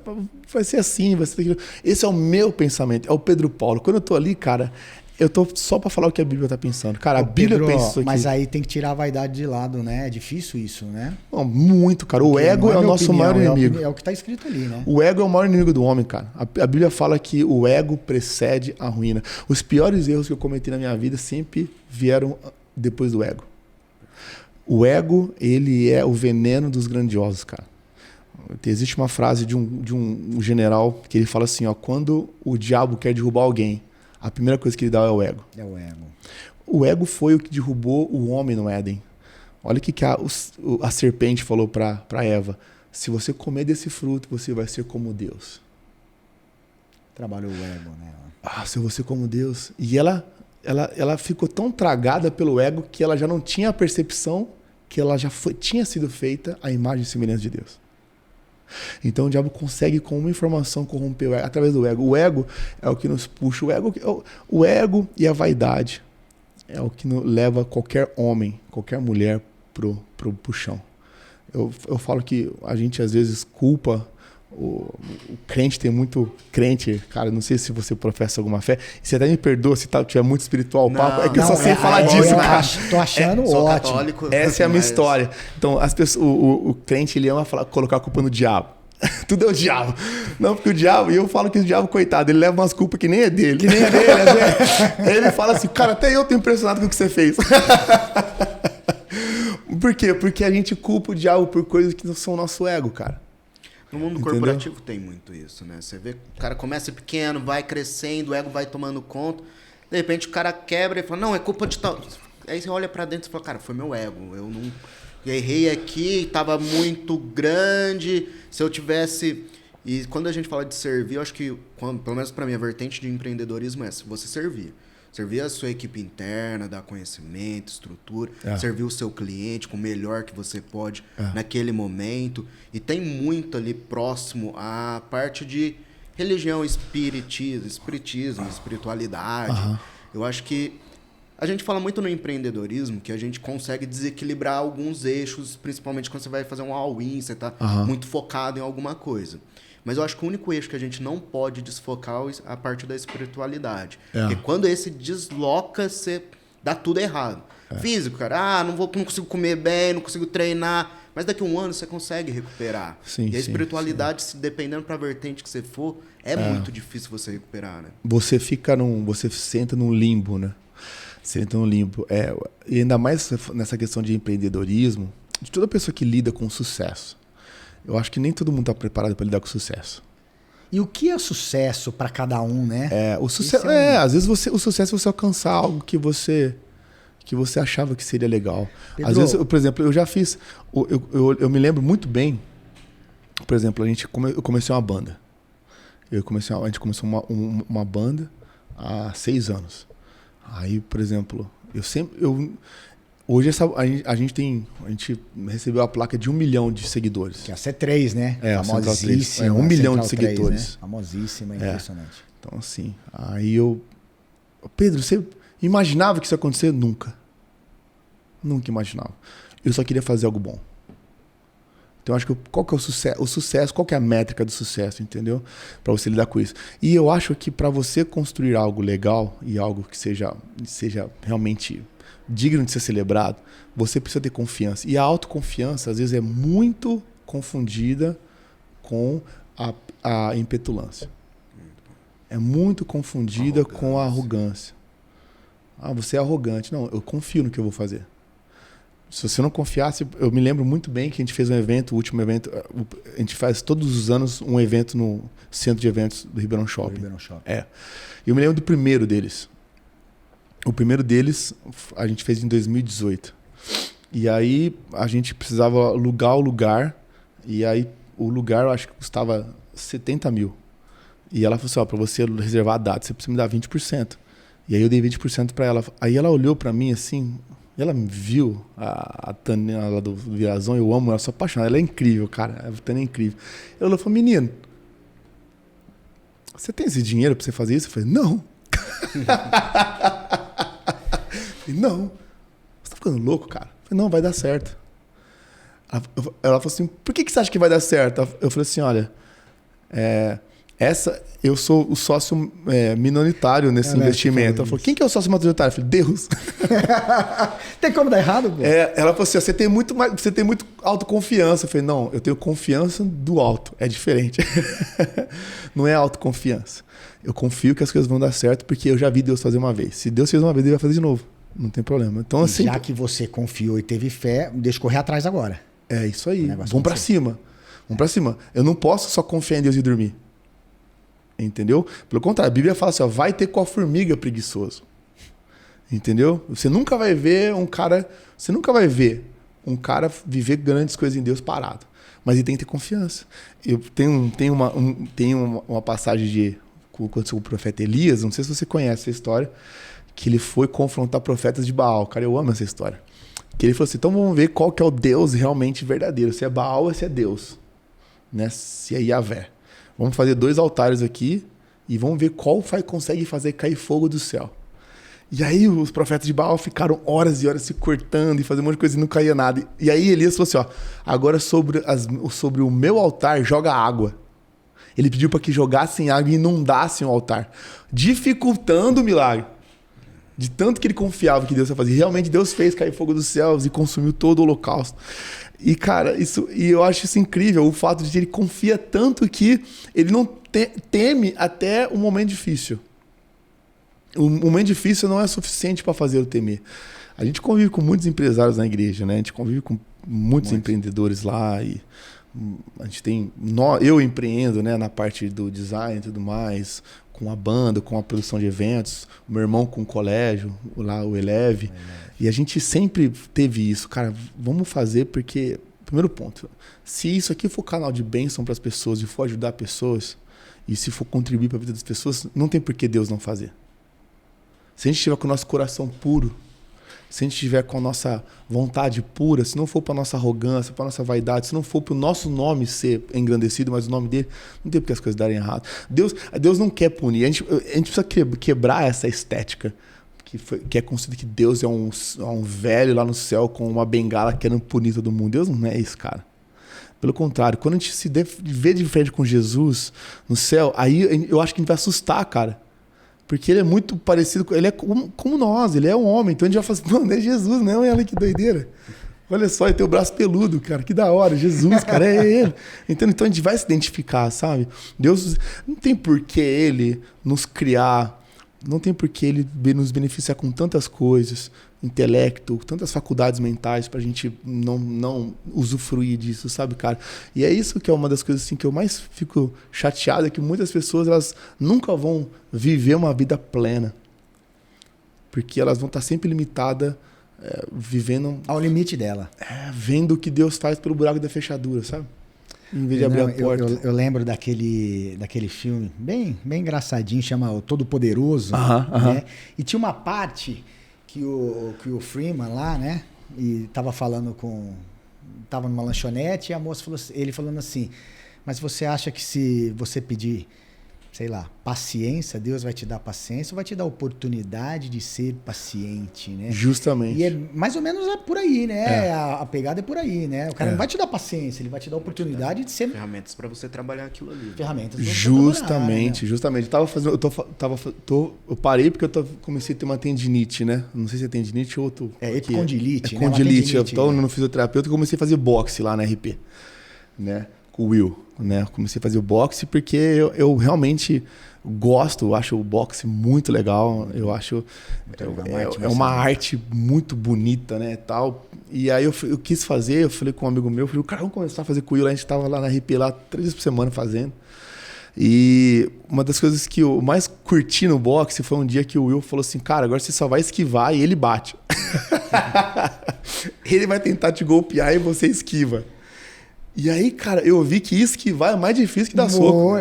Speaker 3: vai ser assim, vai ser aquilo. Esse é o meu pensamento, é o Pedro Paulo. Quando eu estou ali, cara, eu tô só para falar o que a Bíblia está pensando. Cara, a Bíblia pensa isso aqui.
Speaker 2: Mas aí tem que tirar a vaidade de lado, né? É difícil isso, né?
Speaker 3: Não, muito, cara. O ego é o nosso maior inimigo.
Speaker 2: É o que está escrito ali, né?
Speaker 3: O ego é o maior inimigo do homem, cara. A Bíblia fala que o ego precede a ruína. Os piores erros que eu cometi na minha vida sempre vieram depois do ego. O ego, ele é o veneno dos grandiosos, cara. Existe uma frase de um general que ele fala assim, ó, quando o diabo quer derrubar alguém, a primeira coisa que ele dá é o ego.
Speaker 2: É o ego.
Speaker 3: O ego foi o que derrubou o homem no Éden. Olha o que a serpente falou para Eva. Se você comer desse fruto, você vai ser como Deus.
Speaker 2: Trabalhou o ego, né?
Speaker 3: Se você como Deus. E ela ficou tão tragada pelo ego que ela já não tinha a percepção que ela já tinha sido feita a imagem e semelhança de Deus. Então o diabo consegue com uma informação corromper o ego, através do ego. O ego é o que nos puxa. O ego e a vaidade é o que leva qualquer homem, qualquer mulher pro chão. Eu falo que a gente às vezes culpa o crente, tem muito crente, cara, não sei se você professa alguma fé, você até me perdoa se tiver muito espiritual o papo, é que eu só sei falar disso, cara.
Speaker 2: Tô achando ótimo.
Speaker 1: Católico,
Speaker 3: essa é a minha história. Então, as pessoas, o crente, ele ama colocar a culpa no diabo. Tudo é o diabo. Não, porque o diabo, e eu falo que o diabo, coitado, ele leva umas culpas que nem é dele. Que nem é dele. Ele fala assim, cara, até eu tô impressionado com o que você fez. Por quê? Porque a gente culpa o diabo por coisas que não são o nosso ego, cara.
Speaker 1: No mundo corporativo tem muito isso, né? Você vê que o cara começa pequeno, vai crescendo, o ego vai tomando conta. De repente o cara quebra e fala, não, é culpa de tal. Aí você olha pra dentro e fala, cara, foi meu ego. Eu não errei aqui, tava muito grande. Se eu tivesse... E quando a gente fala de servir, eu acho que, pelo menos pra mim, a vertente de empreendedorismo é essa, você servir. Servir a sua equipe interna, dar conhecimento, estrutura, servir o seu cliente com o melhor que você pode naquele momento. E tem muito ali próximo à parte de religião, espiritismo, espiritualidade. Eu acho que a gente fala muito no empreendedorismo que a gente consegue desequilibrar alguns eixos, principalmente quando você vai fazer um all-in, você está muito focado em alguma coisa. Mas eu acho que o único eixo que a gente não pode desfocar é a parte da espiritualidade. Porque quando esse desloca, você dá tudo errado. Físico, cara, não consigo comer bem, não consigo treinar, mas daqui a um ano você consegue recuperar.
Speaker 3: Sim,
Speaker 1: e a
Speaker 3: sim,
Speaker 1: espiritualidade, se dependendo pra vertente que você for, é muito difícil você recuperar, né?
Speaker 3: Você senta num limbo, né? Você entra num limbo. E ainda mais nessa questão de empreendedorismo, de toda pessoa que lida com sucesso. Eu acho que nem todo mundo está preparado para lidar com sucesso.
Speaker 2: E o que é sucesso para cada um, né?
Speaker 3: O sucesso às vezes o sucesso é você alcançar algo que você achava que seria legal.
Speaker 2: Pedro,
Speaker 3: Às vezes, por exemplo, eu já fiz... Eu me lembro muito bem, por exemplo, eu comecei uma banda. A gente começou uma banda há 6 anos. Aí, por exemplo, hoje a gente recebeu a placa de 1 milhão de seguidores.
Speaker 2: Que é a C3, né?
Speaker 3: Famosíssima. 1 milhão de seguidores.
Speaker 2: 3, né? Famosíssima, impressionante.
Speaker 3: Então, assim, aí Pedro, você imaginava que isso ia acontecer? Nunca. Nunca imaginava. Eu só queria fazer algo bom. Então, acho que qual que é o sucesso, qual que é a métrica do sucesso, entendeu? Para você lidar com isso. E eu acho que para você construir algo legal e algo que seja realmente digno de ser celebrado, você precisa ter confiança. E a autoconfiança, às vezes, é muito confundida com a impetulância. É muito confundida com a arrogância. Você é arrogante. Não, eu confio no que eu vou fazer. Se você não confiasse, eu me lembro muito bem que a gente fez um evento, o último evento, a gente faz todos os anos um evento no centro de eventos do Ribeirão Shopping. Eu me lembro do primeiro deles. O primeiro deles a gente fez em 2018. E aí a gente precisava alugar o lugar, e aí o lugar eu acho que custava 70 mil. E ela falou assim, para você reservar a data, você precisa me dar 20%. E aí eu dei 20% para ela. Aí ela olhou para mim assim... E ela me viu, a Tânia lá do Virazão, eu amo ela, sou apaixonado, ela é incrível, cara, a Tânia é incrível. Ela falou, menino, você tem esse dinheiro pra você fazer isso? Eu falei, não. Não. Você tá ficando louco, cara? Eu falei, não, vai dar certo. Ela falou assim, por que você acha que vai dar certo? Eu falei assim, olha, eu sou o sócio minoritário nesse investimento. Ela falou, quem que é o sócio majoritário? Eu falei, Deus.
Speaker 2: Tem como dar errado, pô?
Speaker 3: Ela falou assim, você tem muito autoconfiança. Eu falei, não, eu tenho confiança do alto. É diferente. Não é autoconfiança. Eu confio que as coisas vão dar certo porque eu já vi Deus fazer uma vez. Se Deus fez uma vez, ele vai fazer de novo. Não tem problema. Então, assim,
Speaker 2: já que você confiou e teve fé, deixa correr atrás agora.
Speaker 3: É isso aí. Vamos pra cima. Vamos pra cima. Eu não posso só confiar em Deus e dormir. Entendeu? Pelo contrário, a Bíblia fala assim, vai ter com a formiga preguiçoso. Entendeu? Você nunca vai ver um cara viver grandes coisas em Deus parado. Mas ele tem que ter confiança. Eu tenho uma passagem aconteceu com o profeta Elias, não sei se você conhece essa história, que ele foi confrontar profetas de Baal. Cara, eu amo essa história. Que ele falou assim, então vamos ver qual que é o Deus realmente verdadeiro, se é Baal ou se é Deus. Né? Se é Yahvé. Vamos fazer 2 altares aqui e vamos ver qual consegue fazer cair fogo do céu. E aí os profetas de Baal ficaram horas e horas se cortando e fazendo um monte de coisa e não caía nada. E aí Elias falou assim, agora sobre o meu altar joga água. Ele pediu para que jogassem água e inundassem o altar, dificultando o milagre. De tanto que ele confiava que Deus ia fazer. E realmente Deus fez cair fogo dos céus e consumiu todo o holocausto. E, cara, eu acho isso incrível, o fato de que ele confia tanto que ele não teme até o momento difícil. O momento difícil não é suficiente para fazer eu temer. A gente convive com muitos empresários na igreja, né? A gente convive com muitos empreendedores lá e a gente tem... Eu empreendo, né, na parte do design e tudo mais, com a banda, com a produção de eventos, o meu irmão com o colégio, lá o Eleve. E a gente sempre teve isso, cara, vamos fazer porque, primeiro ponto, se isso aqui for canal de bênção para as pessoas e for ajudar pessoas, e se for contribuir para a vida das pessoas, não tem por que Deus não fazer. Se a gente estiver com o nosso coração puro, se a gente estiver com a nossa vontade pura, se não for para a nossa arrogância, para a nossa vaidade, se não for para o nosso nome ser engrandecido, mas o nome dele, não tem por que as coisas darem errado. Deus não quer punir, a gente precisa quebrar essa estética que é construída que Deus é um velho lá no céu com uma bengala querendo punir todo mundo. Deus não é isso, cara. Pelo contrário, quando a gente vê de frente com Jesus no céu, aí eu acho que a gente vai assustar, cara. Porque ele é muito parecido, ele é como nós, ele é um homem. Então a gente vai falar assim, mano, é Jesus, não, olha que doideira. Olha só, ele tem o braço peludo, cara, que da hora, Jesus, cara, é ele. Então a gente vai se identificar, sabe? Deus não tem por que ele nos criar, não tem por que ele nos beneficiar com tantas coisas, intelecto, tantas faculdades mentais pra gente não usufruir disso, sabe, cara? E é isso que é uma das coisas assim que eu mais fico chateado, é que muitas pessoas elas nunca vão viver uma vida plena. Porque elas vão estar sempre limitadas, vivendo...
Speaker 2: Ao limite dela.
Speaker 3: Vendo o que Deus faz pelo buraco da fechadura, sabe? Em vez de abrir a porta.
Speaker 2: Eu lembro daquele filme, bem engraçadinho, chama O Todo-Poderoso. Né? E tinha uma parte que o Freeman lá, né? E tava falando tava numa lanchonete e a moça falou, ele falando assim, mas você acha que se você pedir, sei lá, paciência, Deus vai te dar paciência ou vai te dar oportunidade de ser paciente, né?
Speaker 3: Justamente.
Speaker 2: E é mais ou menos por aí, né? A pegada é por aí, né? O cara não vai te dar paciência, ele vai te dar oportunidade de ser...
Speaker 1: Ferramentas para você trabalhar aquilo ali.
Speaker 2: Ferramentas.
Speaker 3: Justamente. Eu parei porque comecei a ter uma tendinite, né? Não sei se é tendinite ou outro.
Speaker 2: É epicondilite,
Speaker 3: né? Condilite. Eu tô no fisioterapeuta e comecei a fazer boxe lá na RP, né? Com o Will, né? Eu comecei a fazer o boxe porque eu realmente gosto, eu acho o boxe muito legal, eu acho é uma arte muito bonita, né, tal. E aí eu quis fazer, eu falei com um amigo meu, falei, cara, vamos começar a fazer com o Will, a gente tava lá na RP lá 3 vezes por semana fazendo. E uma das coisas que eu mais curti no boxe foi um dia que o Will falou assim, cara, agora você só vai esquivar e ele bate. Ele vai tentar te golpear e você esquiva. E aí, cara, eu vi que esquivar é mais difícil que dar soco.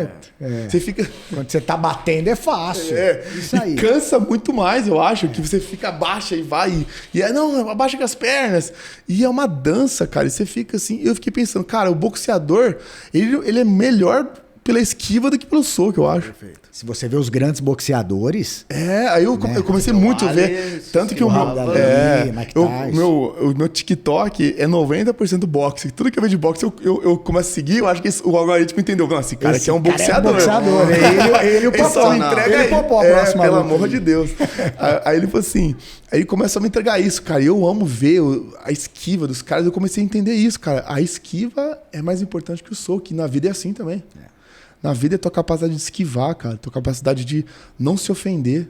Speaker 3: Você fica...
Speaker 2: Quando você tá batendo é fácil. Isso aí.
Speaker 3: E cansa muito mais, eu acho, que você fica abaixa e vai. Não, abaixa com as pernas. E é uma dança, cara. E você fica assim... Eu fiquei pensando, cara, o boxeador, ele é melhor pela esquiva do que pelo soco, eu acho.
Speaker 1: Perfeito.
Speaker 2: Se você vê os grandes boxeadores...
Speaker 3: Aí eu comecei muito a ver. Tanto que o meu TikTok é 90% boxe. Tudo que eu vejo de boxe, eu começo a seguir, eu acho que o algoritmo entendeu. Não, esse cara aqui é um boxeador.
Speaker 2: Ele o Popó.
Speaker 3: Ele Popó, pelo amor de Deus. Aí ele falou assim... Aí começou a me entregar isso, cara. E eu amo ver a esquiva dos caras. Eu comecei a entender isso, cara. A esquiva é mais importante que o soco. E na vida é assim também. Na vida é tua capacidade de esquivar, cara. Tua capacidade de não se ofender.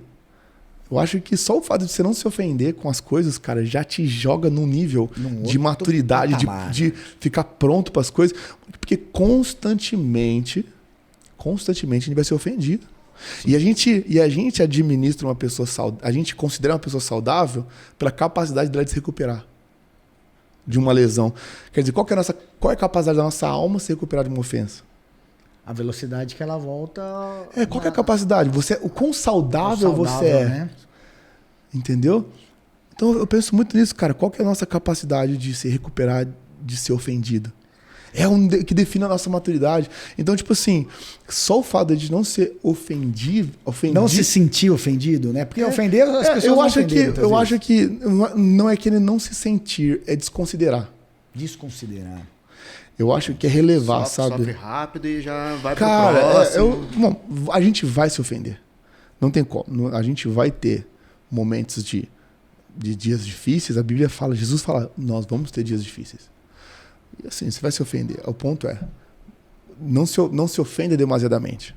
Speaker 3: Eu acho que só o fato de você não se ofender com as coisas, cara, já te joga num nível de maturidade, de ficar pronto para as coisas. Porque constantemente a gente vai ser ofendido. E a gente administra uma pessoa saudável, a gente considera uma pessoa saudável pela capacidade dela de se recuperar de uma lesão. Quer dizer, qual é a capacidade da nossa alma se recuperar de uma ofensa?
Speaker 2: A velocidade que ela volta...
Speaker 3: Qual que é a capacidade? O quão saudável você é. Né? Entendeu? Então eu penso muito nisso, cara. Qual que é a nossa capacidade de se recuperar, de ser ofendido? É que define a nossa maturidade. Então, tipo assim, só o fato de não ser ofendido...
Speaker 2: Não se sentir ofendido, né? Porque ofender as pessoas
Speaker 3: eu acho que não é querer não se sentir, é desconsiderar.
Speaker 2: Desconsiderar.
Speaker 3: Eu acho que é relevar, sabe?
Speaker 1: Sofre rápido e já vai pro
Speaker 3: próximo. A gente vai se ofender. Não tem como. A gente vai ter momentos de dias difíceis. A Bíblia fala, Jesus fala, nós vamos ter dias difíceis. E assim, você vai se ofender. O ponto é, não se ofenda demasiadamente.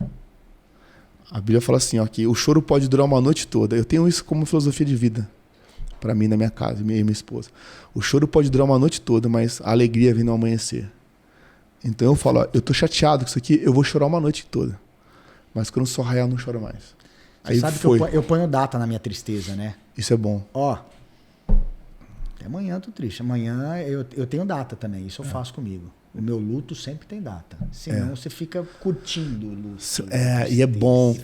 Speaker 3: A Bíblia fala assim, ó, que o choro pode durar uma noite toda. Eu tenho isso como filosofia de vida. Para mim, na minha casa, minha e minha esposa. O choro pode durar uma noite toda, mas a alegria vem no amanhecer. Então eu falo, ó, eu tô chateado com isso aqui, eu vou chorar uma noite toda. Mas quando o sol raiar, eu não choro mais.
Speaker 2: Você sabe que eu ponho data na minha tristeza, né?
Speaker 3: Isso é bom.
Speaker 2: Ó, até amanhã eu tô triste. Amanhã eu tenho data também, isso eu faço comigo. O meu luto sempre tem data. Senão você fica curtindo o luto.
Speaker 3: E é bom.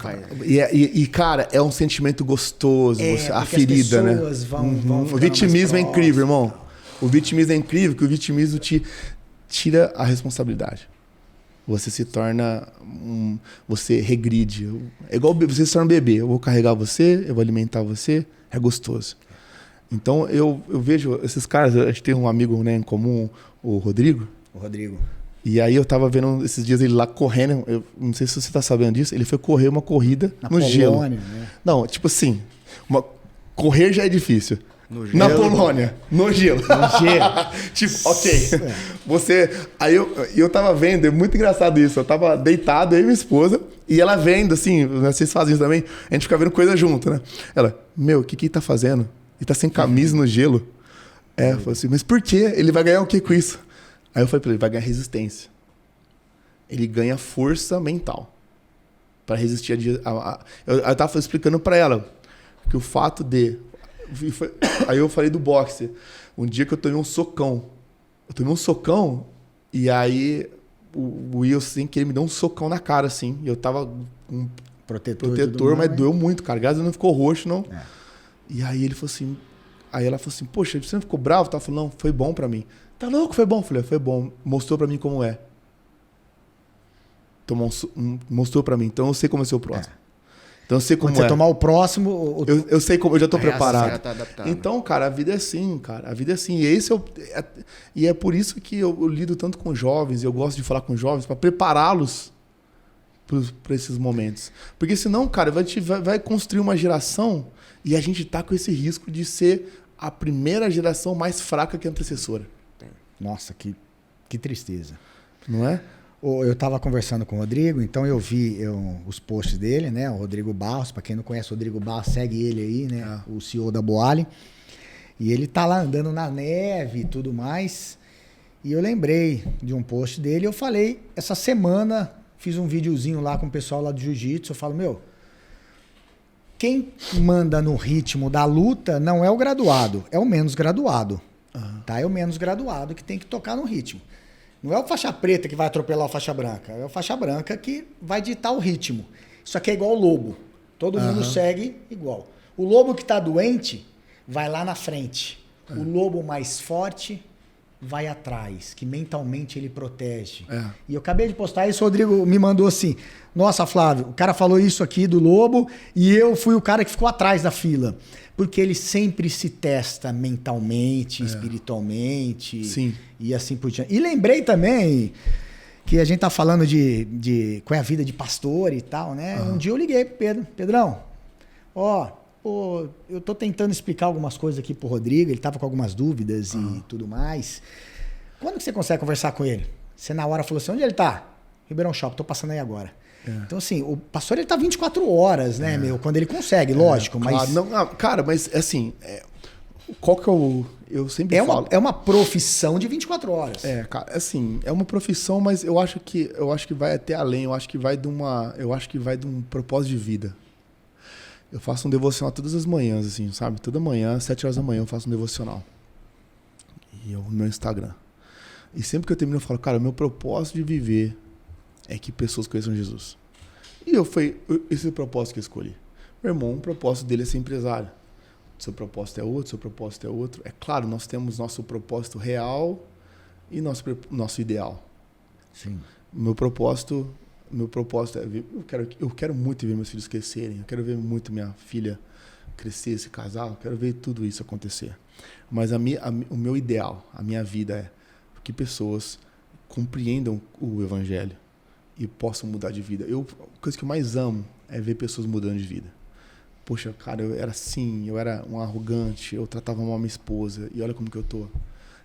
Speaker 3: E, cara, é um sentimento gostoso. A ferida, né? Vão o vitimismo é incrível, irmão. O vitimismo é incrível, que o vitimismo te tira a responsabilidade. Você se torna... você regride. É igual você se torna um bebê. Eu vou carregar você, eu vou alimentar você. É gostoso. Então, eu vejo esses caras... A gente tem um amigo, né, em comum, o Rodrigo.
Speaker 2: O Rodrigo.
Speaker 3: E aí eu tava vendo esses dias ele lá correndo, eu não sei se você tá sabendo disso, ele foi correr uma corrida no gelo.
Speaker 2: Polônia, né?
Speaker 3: Não, tipo assim, correr já é difícil.
Speaker 1: No gelo.
Speaker 3: Na Polônia, no gelo.
Speaker 2: No gelo.
Speaker 3: Tipo, ok. Aí eu tava vendo, é muito engraçado isso. Eu tava deitado, eu e minha esposa, e ela vendo, assim, vocês fazem isso também, a gente fica vendo coisa junto, né? Ela, o que ele tá fazendo? Ele tá sem camisa no gelo. Eu falei assim, mas por quê? Ele vai ganhar o que com isso? Aí eu falei pra ele, vai ganhar resistência. Ele ganha força mental pra resistir eu tava explicando pra ela que o fato de... Aí eu falei do boxe. Um dia que eu tomei um socão. E aí o Will, sem querer, me deu um socão na cara, assim. E eu tava com protetor, mas doeu muito, cara. Graças a Deus não ficou roxo, não. É. E aí ele falou assim... Aí ela falou assim, poxa, você não ficou bravo? Eu falei, não, foi bom pra mim. Tá louco, foi bom? Eu falei, foi bom. Mostrou pra mim como é. Mostrou pra mim. Então eu sei como é ser o próximo. Então eu sei como
Speaker 2: Quando você tomar o próximo...
Speaker 3: Eu sei como, eu já tô preparado.
Speaker 1: Já tá adaptado.
Speaker 3: Então, cara, a vida é assim, cara. A vida é assim. E é por isso que eu lido tanto com jovens, eu gosto de falar com jovens, para prepará-los para esses momentos. Porque senão, cara, a gente vai construir uma geração e a gente tá com esse risco de ser a primeira geração mais fraca que a antecessora.
Speaker 2: Nossa, que tristeza.
Speaker 3: Não é?
Speaker 2: Eu estava conversando com o Rodrigo, então eu vi os posts dele, né? O Rodrigo Barros, para quem não conhece o Rodrigo Barros, segue ele aí, né? O CEO da Boali. E ele tá lá andando na neve e tudo mais. E eu lembrei de um post dele. Eu falei, essa semana, fiz um videozinho lá com o pessoal lá do Jiu-Jitsu. Eu falo, quem manda no ritmo da luta não é o graduado, é o menos graduado. Tá? É o menos graduado que tem que tocar no ritmo. Não é o faixa preta que vai atropelar o faixa branca. É o faixa branca que vai ditar o ritmo. Isso aqui é igual o lobo. Todo mundo segue igual. O lobo que está doente vai lá na frente. O lobo mais forte vai atrás, que mentalmente ele protege. E eu acabei de postar isso, o Rodrigo me mandou assim, nossa, Flávio, o cara falou isso aqui do lobo e eu fui o cara que ficou atrás da fila. Porque ele sempre se testa mentalmente, espiritualmente.
Speaker 3: Sim.
Speaker 2: E assim por diante. E lembrei também que a gente tá falando de qual é a vida de pastor e tal, né? Um dia eu liguei pro Pedro. Pedrão, eu tô tentando explicar algumas coisas aqui pro Rodrigo, ele tava com algumas dúvidas e tudo mais. Quando que você consegue conversar com ele? Você na hora falou assim, onde ele tá? Ribeirão Shopping, tô passando aí agora. Então, assim, o pastor ele tá 24 horas, né, quando ele consegue, lógico, mas...
Speaker 3: Claro. Não, cara, mas assim, qual que é o... Eu sempre falo...
Speaker 2: É uma profissão de 24 horas.
Speaker 3: Cara, assim, é uma profissão, mas eu acho que vai até além, eu acho que vai de um propósito de vida. Eu faço um devocional todas as manhãs, assim, sabe? Toda manhã, 7 horas da manhã, eu faço um devocional. E no meu Instagram. E sempre que eu termino, eu falo, cara, o meu propósito de viver é que pessoas conheçam Jesus. E esse é o propósito que eu escolhi. Meu irmão, o propósito dele é ser empresário. Seu propósito é outro, seu propósito é outro. É claro, nós temos nosso propósito real e nosso ideal.
Speaker 2: Sim.
Speaker 3: Meu propósito é eu quero muito ver meus filhos crescerem, eu quero ver muito minha filha crescer, se casar, eu quero ver tudo isso acontecer. Mas o meu ideal, a minha vida é que pessoas compreendam o evangelho e possam mudar de vida. A coisa que eu mais amo é ver pessoas mudando de vida. Poxa, cara, eu era assim, eu era um arrogante, eu tratava mal minha esposa, e olha como que eu tô.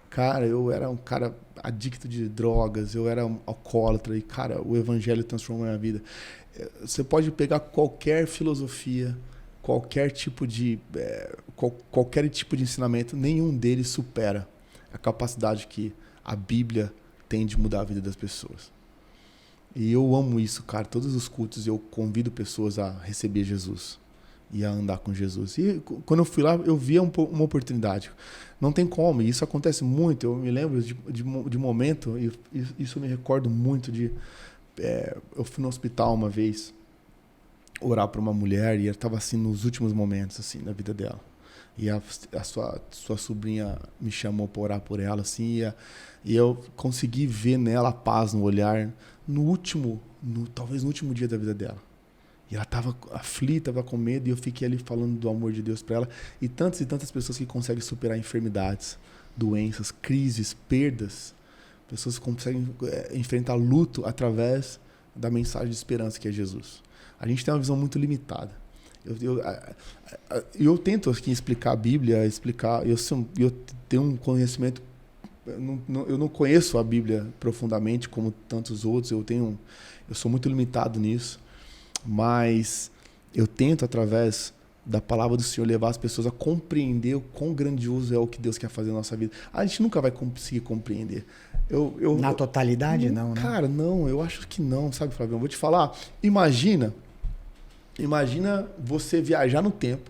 Speaker 3: Cara, eu era um cara adicto de drogas, eu era um alcoólatra, e, cara, o evangelho transformou a minha vida. Você pode pegar qualquer filosofia, qualquer tipo de ensinamento, nenhum deles supera a capacidade que a Bíblia tem de mudar a vida das pessoas. E eu amo isso, cara. Todos os cultos eu convido pessoas a receber Jesus e a andar com Jesus. E quando eu fui lá, eu via uma oportunidade. Não tem como, e isso acontece muito. Eu me lembro de momento, e isso eu me recordo muito de... eu fui no hospital uma vez orar para uma mulher e ela estava assim nos últimos momentos assim da vida dela. E a sua sobrinha me chamou para orar por ela assim, e eu consegui ver nela a paz no olhar talvez no último dia da vida dela. E ela estava aflita, estava com medo, e eu fiquei ali falando do amor de Deus para ela. E tantas pessoas que conseguem superar enfermidades, doenças, crises, perdas, Pessoas conseguem enfrentar luto através da mensagem de esperança que é Jesus. A gente tem uma visão muito limitada. Eu tento aqui explicar a Bíblia, eu tenho um conhecimento. Eu não conheço a Bíblia profundamente como tantos outros. Eu sou muito limitado nisso, mas eu tento através da palavra do Senhor levar as pessoas a compreender o quão grandioso é o que Deus quer fazer na nossa vida. A gente nunca vai conseguir compreender.
Speaker 2: Na totalidade, não, né?
Speaker 3: Cara, não, eu acho que não, sabe, Flávio? Eu vou te falar, imagina você viajar no tempo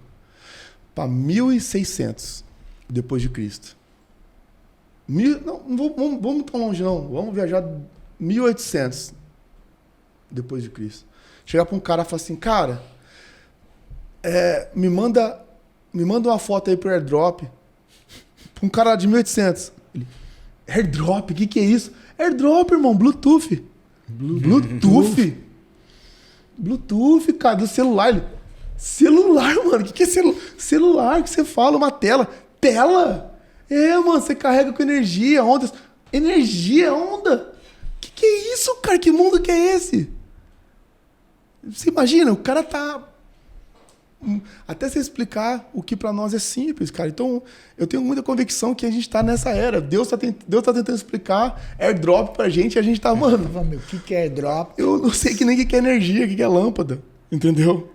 Speaker 3: para 1600 depois de Cristo. Não vamos tão longe não, vamos viajar 1800 depois de Cristo. Chegar para um cara e falar assim, cara, me manda uma foto aí pro airdrop. Para um cara de 1800. Ele, airdrop? O que é isso? Airdrop, irmão, Bluetooth. Bluetooth, cara, do celular. Ele, celular, mano, o que é celular que você fala? Uma tela. Tela? Mano, você carrega com energia, ondas. Energia, onda? Que é isso, cara? Que mundo que é esse? Você imagina, o cara tá... Até você explicar o que para nós é simples, cara. Então, eu tenho muita convicção que a gente tá nessa era. Deus tá tentando explicar airdrop pra gente e a gente tá, mano...
Speaker 2: O que é airdrop?
Speaker 3: Eu não sei que nem o que é energia, o que é lâmpada. Entendeu?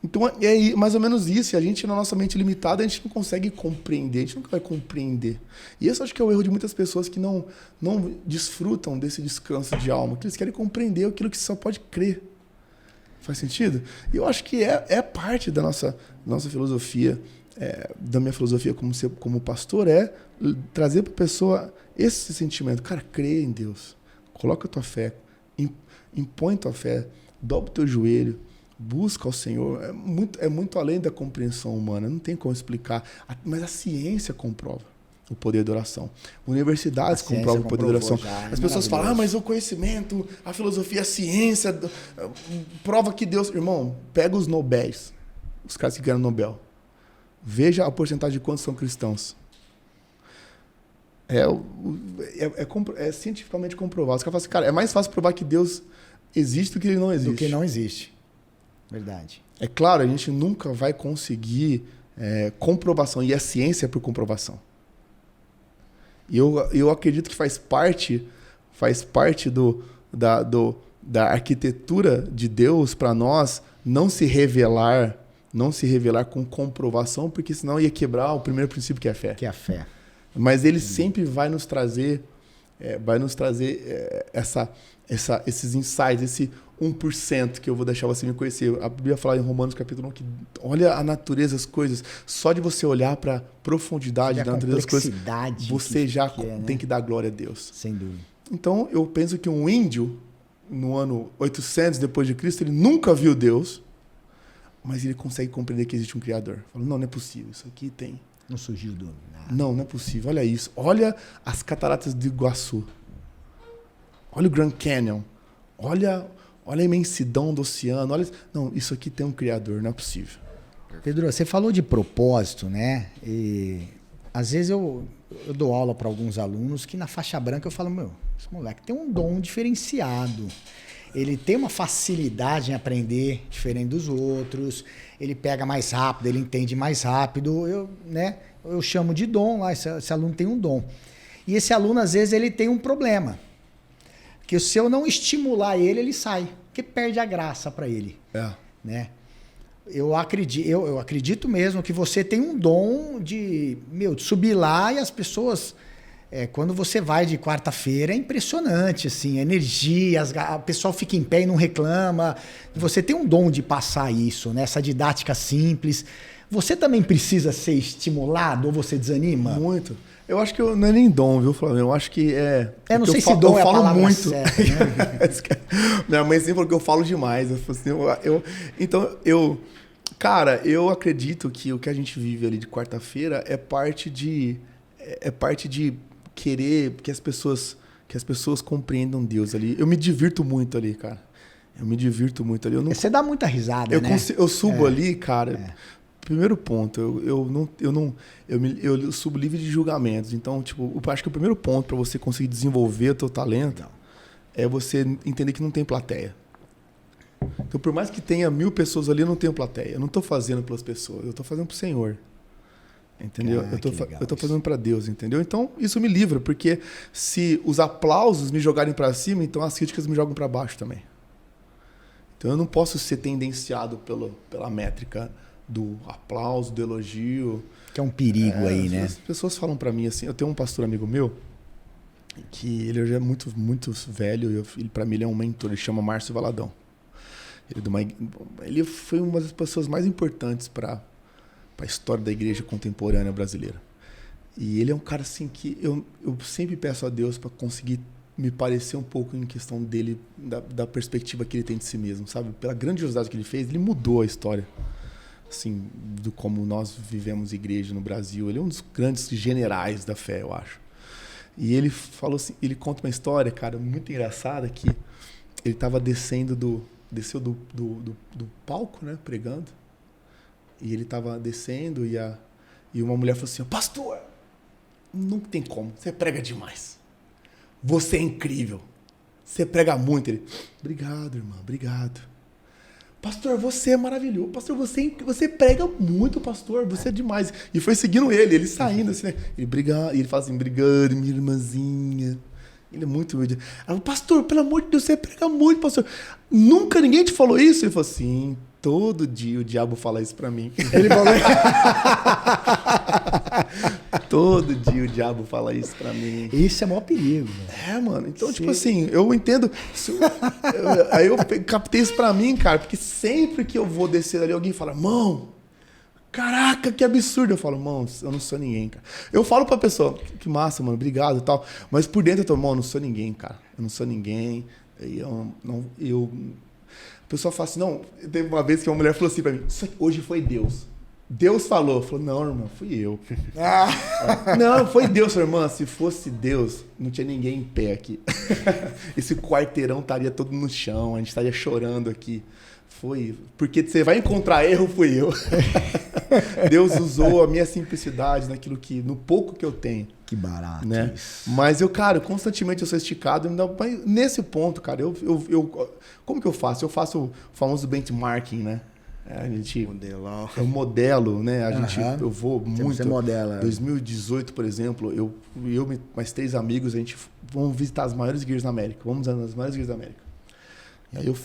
Speaker 3: Então, é mais ou menos isso. E a gente, na nossa mente limitada, a gente não consegue compreender. A gente nunca vai compreender. E esse acho que é o erro de muitas pessoas que não desfrutam desse descanso de alma. Que eles querem compreender aquilo que só pode crer. Faz sentido? E eu acho que é parte da nossa filosofia, da minha filosofia como pastor, trazer para a pessoa esse sentimento. Cara, crê em Deus. Coloca a tua fé. Impõe tua fé. Dobra o teu joelho. Busca ao Senhor. É muito além da compreensão humana. Não tem como explicar. Mas a ciência comprova o poder da oração. Universidades comprovam o poder da oração. As pessoas falam, mas o conhecimento, a filosofia, a ciência, prova que Deus... Irmão, pega os Nobéis, os caras que ganham Nobel. Veja a porcentagem de quantos são cristãos. É cientificamente comprovado. Os caras falam assim, cara, é mais fácil provar que Deus existe do que ele não existe.
Speaker 2: Do que não existe. Verdade.
Speaker 3: É claro, a gente nunca vai conseguir comprovação. E a ciência é por comprovação. E eu acredito que faz parte da arquitetura de Deus para nós não se revelar com comprovação, porque senão ia quebrar o primeiro princípio que é a fé.
Speaker 2: Que é a fé.
Speaker 3: Mas ele sempre vai nos trazer esses insights, esse 1% que eu vou deixar você me conhecer. A Bíblia fala em Romanos capítulo 1 que olha a natureza das coisas. Só de você olhar para a profundidade da natureza das coisas, você já tem que dar glória a Deus.
Speaker 2: Sem dúvida.
Speaker 3: Então, eu penso que um índio, no ano 800 depois de Cristo, ele nunca viu Deus, mas ele consegue compreender que existe um Criador. Fala, não é possível, isso aqui tem...
Speaker 2: Não surgiu do nada.
Speaker 3: Não é possível. Olha isso. Olha as cataratas do Iguaçu. Olha o Grand Canyon. Olha a imensidão do oceano. Não, isso aqui tem um Criador, não é possível.
Speaker 2: Pedro, você falou de propósito, né? E às vezes eu dou aula para alguns alunos que na faixa branca eu falo, esse moleque tem um dom diferenciado. Ele tem uma facilidade em aprender diferente dos outros. Ele pega mais rápido, ele entende mais rápido. Eu chamo de dom lá, esse aluno tem um dom. E esse aluno, às vezes, ele tem um problema. Que se eu não estimular ele sai. Porque perde a graça para ele. Né? Eu acredito mesmo que você tem um dom de subir lá e as pessoas... quando você vai de quarta-feira, é impressionante, assim, a energia, o pessoal fica em pé e não reclama. Você tem um dom de passar isso, né? Essa didática simples. Você também precisa ser estimulado ou você desanima?
Speaker 3: Muito. Eu acho que não é nem dom, viu, Flávio? Eu acho que
Speaker 2: não sei se dom é a palavra
Speaker 3: muito.
Speaker 2: Certa, né?
Speaker 3: Minha mãe sempre falou que eu falo demais. Cara, eu acredito que o que a gente vive ali de quarta-feira é parte de querer que as pessoas compreendam Deus ali. Eu me divirto muito ali, cara. Eu me divirto muito ali.
Speaker 2: Você dá muita risada, né?
Speaker 3: Eu subo ali, cara. primeiro ponto, eu subo livre de julgamentos. Então, tipo, eu acho que o primeiro ponto para você conseguir desenvolver o teu talento é você entender que não tem plateia. Então, por mais que tenha 1000 pessoas ali, eu não tenho plateia. Eu não estou fazendo pelas pessoas, eu estou fazendo pro Senhor. Entendeu? Eu tô fazendo para Deus, entendeu? Então, isso me livra, porque se os aplausos me jogarem para cima, então as críticas me jogam para baixo também. Então, eu não posso ser tendenciado pela métrica do aplauso, do elogio.
Speaker 2: Que é um perigo aí, né?
Speaker 3: As pessoas falam para mim assim, eu tenho um pastor amigo meu, que ele já é muito, muito velho, para mim ele é um mentor, ele chama Márcio Valadão. Ele foi uma das pessoas mais importantes para a história da igreja contemporânea brasileira. E ele é um cara assim que eu sempre peço a Deus para conseguir me parecer um pouco em questão dele, da perspectiva que ele tem de si mesmo, sabe? Pela grandiosidade que ele fez, ele mudou a história, assim, do como nós vivemos igreja no Brasil. Ele é um dos grandes generais da fé, eu acho. E ele falou assim, ele conta uma história, cara, muito engraçada, que ele estava desceu do palco, né, pregando. E ele estava descendo e uma mulher falou assim, pastor, não tem como, você prega demais. Você é incrível. Você prega muito. Ele, obrigado, irmã, obrigado. Pastor, você é maravilhoso. Pastor, você prega muito, pastor, você é demais. E foi seguindo ele saindo assim, né? Ele, obrigado. E ele fala assim, obrigado, minha irmãzinha. Ele é muito humilde. Ela, pastor, pelo amor de Deus, você prega muito, pastor. Nunca ninguém te falou isso? Ele falou assim, todo dia o diabo fala isso pra mim. Ele falou... Todo dia o diabo fala isso pra mim.
Speaker 2: Isso é o maior perigo.
Speaker 3: Mano. Então, tipo assim, eu entendo. Aí eu captei isso pra mim, cara, porque sempre que eu vou descer ali, alguém fala, irmão, caraca, que absurdo. Eu falo, irmão, eu não sou ninguém, cara. Eu falo pra pessoa, que massa, mano, obrigado e tal. Mas por dentro eu tô, irmão, eu não sou ninguém, cara. Eu não sou ninguém. A pessoa fala assim, não, teve uma vez que uma mulher falou assim pra mim, isso aqui hoje foi Deus. Deus falou. Falou, não, irmão, fui eu. Não, foi Deus. Falei, irmã, se fosse Deus, não tinha ninguém em pé aqui. Esse quarteirão estaria todo no chão, a gente estaria chorando aqui. Foi, porque você vai encontrar erro, fui eu. Deus usou a minha simplicidade no pouco que eu tenho.
Speaker 2: Que barato,
Speaker 3: né?
Speaker 2: Isso.
Speaker 3: Mas constantemente eu sou esticado. Nesse ponto, cara, como que eu faço? Eu faço o famoso benchmarking, né? A gente eu modelo, né? Eu vou muito.
Speaker 2: Você modela.
Speaker 3: 2018, por exemplo, eu e mais 3 amigos, a gente vamos visitar as maiores igrejas da América. Vamos nas maiores igrejas da América. E aí eu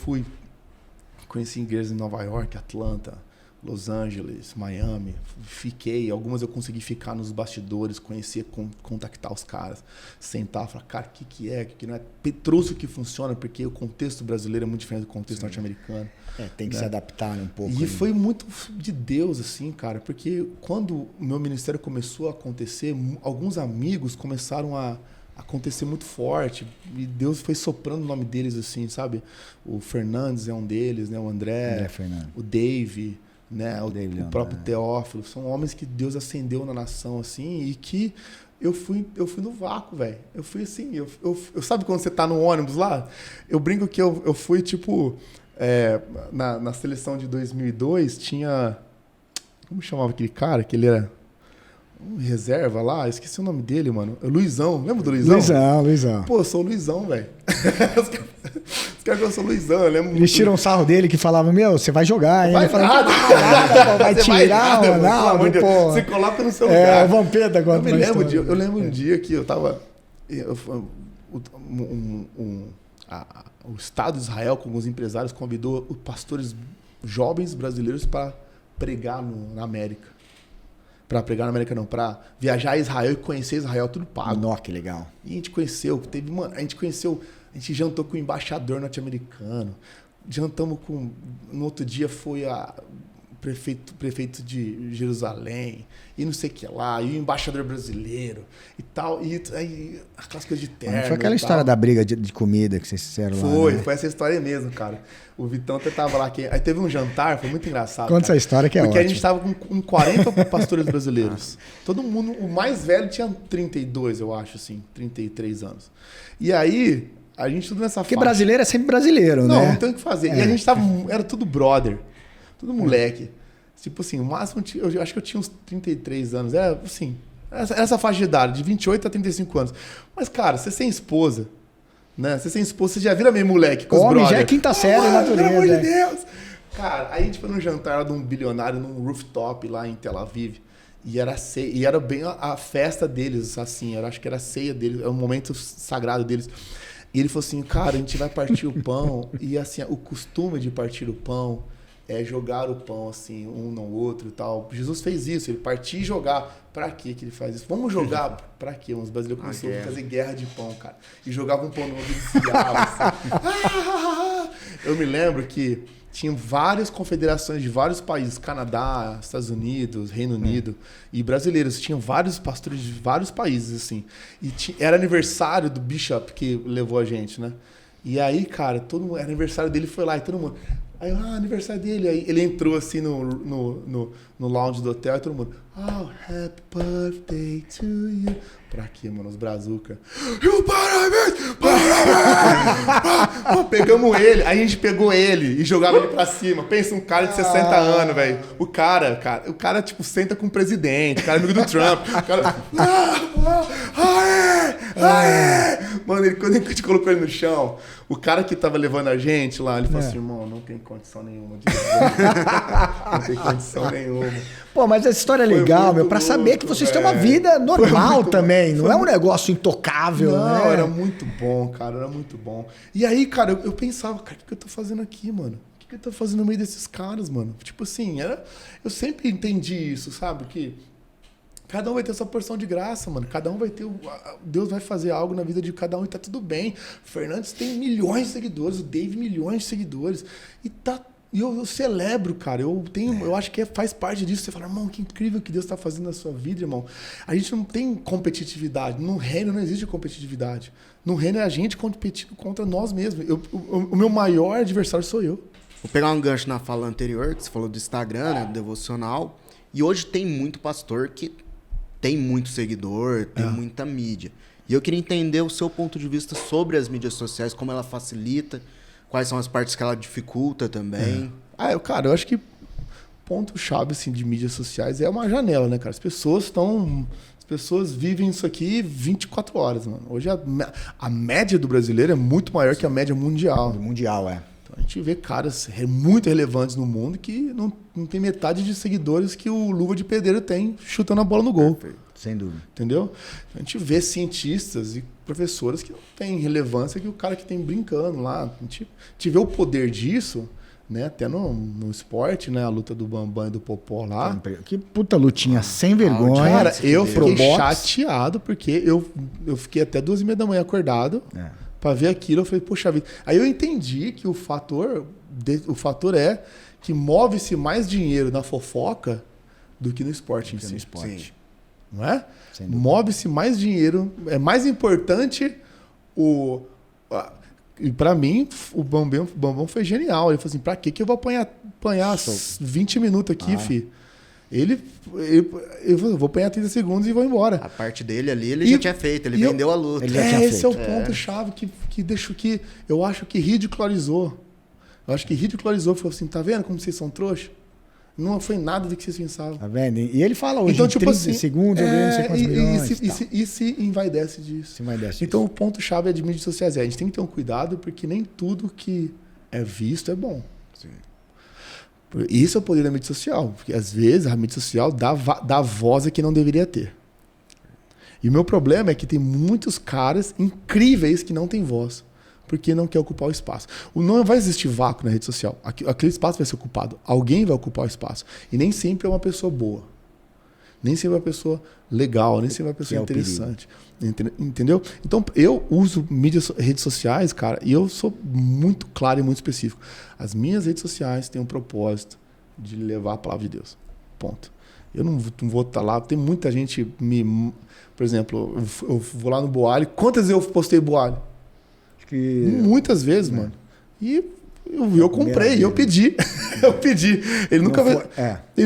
Speaker 3: conheci igrejas em Nova York, Atlanta, Los Angeles, Miami. Algumas eu consegui ficar nos bastidores, conhecer, contactar os caras, sentar, falar, cara, o que é, o que não é. Trouxe o que funciona, porque o contexto brasileiro é muito diferente do contexto norte-americano.
Speaker 2: Tem que se adaptar um pouco.
Speaker 3: E foi muito de Deus, assim, cara, porque quando o meu ministério começou a acontecer, alguns amigos começaram a acontecer muito forte, e Deus foi soprando o nome deles, assim, sabe? O Fernandes é um deles, né? O André o Dave, né? O próprio Teófilo, são homens que Deus acendeu na nação, assim, e que eu fui no vácuo, velho. Eu fui assim, eu sabe quando você tá no ônibus lá? Eu brinco que eu fui, tipo, na seleção de 2002, tinha... Como chamava aquele cara? Que ele era reserva lá? Esqueci o nome dele, mano. Luizão. Lembra do Luizão?
Speaker 2: Luizão.
Speaker 3: Pô, eu sou o Luizão, velho. Os caras que eu sou o Luizão, eu lembro.
Speaker 2: Eles tiram um sarro dele que falavam, você vai jogar, hein?
Speaker 3: Vai nada,
Speaker 2: vai tirar o Ronaldo, pô.
Speaker 3: Você coloca no seu lugar.
Speaker 2: O Vampeta agora.
Speaker 3: Eu lembro um dia que eu tava... O Estado de Israel, com alguns empresários, convidou os pastores jovens brasileiros para pregar na América. Para pregar na América não, para viajar a Israel e conhecer Israel, tudo pago.
Speaker 2: Nossa, que legal.
Speaker 3: E a gente conheceu, a gente jantou com o embaixador norte-americano, no outro dia foi prefeito de Jerusalém, e não sei o que lá, e o embaixador brasileiro, e tal, e aí aquelas coisas de terno.
Speaker 2: Não foi aquela história da briga de comida que vocês fizeram lá, né?
Speaker 3: Foi essa história mesmo, cara. O Vitão até tava lá, aí teve um jantar, foi muito engraçado.
Speaker 2: Conta essa história que é
Speaker 3: porque
Speaker 2: ótima.
Speaker 3: A gente tava com 40 pastores brasileiros. Todo mundo, o mais velho tinha 32, eu acho, assim, 33 anos. E aí, a gente tudo nessa faixa.
Speaker 2: Porque brasileiro é sempre brasileiro, né?
Speaker 3: Não tem o que fazer. E a gente era tudo brother, tudo moleque. Tipo assim, o máximo, eu acho que eu tinha uns 33 anos. Assim, essa faixa de idade, de 28 a 35 anos. Mas, cara, você sem esposa, né? Você sem esposa, você já vira meio moleque com os brothers.
Speaker 2: Já é quinta série, natureza.
Speaker 3: Pelo amor de Deus! Cara, aí a gente foi num jantar de um bilionário, num rooftop lá em Tel Aviv. E era bem a festa deles, assim. Eu acho que era a ceia deles, é um momento sagrado deles. E ele falou assim, cara, a gente vai partir o pão. E assim, o costume de partir o pão é jogar o pão, assim, um no outro e tal. Jesus fez isso, ele partia e jogar. Pra que ele faz isso? Vamos jogar? Pra quê? Uns brasileiros começaram a fazer guerra de pão, cara. E jogavam um pão no outro e desfiavam, assim. Eu me lembro que tinha várias confederações de vários países, Canadá, Estados Unidos, Reino Unido, e brasileiros. Tinham vários pastores de vários países, assim. E era aniversário do Bishop que levou a gente, né? E aí, cara, era aniversário dele, foi lá e todo mundo... Aí, aniversário dele. Aí ele entrou assim no lounge do hotel e todo mundo... Oh, happy birthday to you. Pra quê, mano? Os brazuca. Parabéns! Pegamos ele. Aí a gente pegou ele e jogava ele pra cima. Pensa, um cara de 60 anos, velho. O cara, tipo, senta com o presidente. O cara é amigo do Trump. O cara... Mano, quando a gente colocou ele no chão, o cara que tava levando a gente lá, ele falou assim, irmão, não tem condição nenhuma de não tem condição nenhuma.
Speaker 2: Pô, mas essa história é legal, meu, pra saber que vocês têm uma vida normal também. Não é um negócio intocável,
Speaker 3: não,
Speaker 2: né?
Speaker 3: Era muito bom, cara, era muito bom. E aí, cara, eu pensava, cara, o que eu tô fazendo aqui, mano? O que eu tô fazendo no meio desses caras, mano? Tipo assim, eu sempre entendi isso, sabe? Que cada um vai ter sua porção de graça, mano. Cada um vai ter... Deus vai fazer algo na vida de cada um e tá tudo bem. O Fernandes tem milhões de seguidores, o Dave milhões de seguidores. E eu celebro, cara. Eu acho que faz parte disso. Você fala, irmão, que incrível que Deus está fazendo na sua vida, irmão. A gente não tem competitividade. No reino não existe competitividade. No reino é a gente competindo contra nós mesmos. O meu maior adversário sou eu.
Speaker 1: Vou pegar um gancho na fala anterior, que você falou do Instagram, né, do devocional. E hoje tem muito pastor que tem muito seguidor, tem muita mídia. E eu queria entender o seu ponto de vista sobre as mídias sociais, como ela facilita, quais são as partes que ela dificulta também.
Speaker 3: Cara, eu acho que ponto-chave assim, de mídias sociais é uma janela, né, cara? As pessoas vivem isso aqui 24 horas, mano. Hoje a média do brasileiro é muito maior que a média mundial.
Speaker 2: Mundial, é.
Speaker 3: Então a gente vê caras muito relevantes no mundo que não tem metade de seguidores que o Luva de Pedreiro tem chutando a bola no gol.
Speaker 2: Perfeito. Sem dúvida.
Speaker 3: Entendeu? A gente vê cientistas e professores que não têm relevância que o cara que tem brincando lá. A gente vê o poder disso, né? Até no esporte, né? A luta do Bambam e do Popó lá.
Speaker 2: Que puta lutinha sem vergonha.
Speaker 3: Cara, eu fiquei chateado porque eu fiquei até 2h30 da manhã acordado pra ver aquilo. Eu falei, poxa vida. Aí eu entendi que o fator é que move-se mais dinheiro na fofoca do que no esporte em si.
Speaker 1: Sim.
Speaker 3: Não é? Move-se mais dinheiro. É mais importante e pra mim, o Bambam foi genial. Ele falou assim, pra que eu vou apanhar 20 minutos aqui, fi? Eu vou apanhar 30 segundos e vou embora.
Speaker 1: A parte dele ali, ele já tinha feito. Ele vendeu a luta.
Speaker 3: Esse é o ponto-chave que eu acho que ridicularizou. Falou assim, tá vendo como vocês são trouxas? Não foi nada do que vocês pensavam.
Speaker 2: Tá vendo? E ele fala hoje,
Speaker 3: então,
Speaker 2: em 30 segundos, eu ganhei não sei quantos milhões.
Speaker 3: E se envaidece disso. Então, o ponto-chave de mídias sociais a gente tem que ter um cuidado, porque nem tudo que é visto é bom.
Speaker 1: Sim.
Speaker 3: Isso é o poder da mídia social. Porque, às vezes, a mídia social dá voz a quem não deveria ter. E o meu problema é que tem muitos caras incríveis que não têm voz. Porque não quer ocupar o espaço. Não vai existir vácuo na rede social. Aquele espaço vai ser ocupado. Alguém vai ocupar o espaço. E nem sempre é uma pessoa boa. Nem sempre é uma pessoa legal. Nem sempre é uma pessoa interessante. Entendeu? Então, eu uso redes sociais, cara, e eu sou muito claro e muito específico. As minhas redes sociais têm um propósito de levar a palavra de Deus. Ponto. Eu não vou estar lá. Tem muita gente Por exemplo, eu vou lá no Boali. Quantas vezes eu postei Boali? Muitas vezes, mano. E eu comprei, eu pedi. Eu pedi. Ele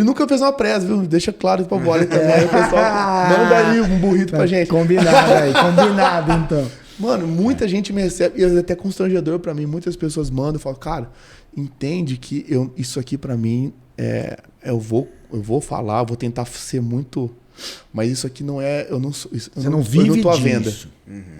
Speaker 3: nunca fez uma presa, viu? Deixa claro pra bola também. Aí o pessoal manda aí um burrito pra gente.
Speaker 2: Combinado então.
Speaker 3: Mano, muita gente me recebe, e é até constrangedor pra mim, muitas pessoas mandam, eu falo, cara, entende que isso aqui pra mim, eu vou falar, eu vou tentar ser muito, mas isso aqui não é, eu não sou,
Speaker 2: Você não vive
Speaker 3: eu não tô à
Speaker 2: disso.
Speaker 3: venda.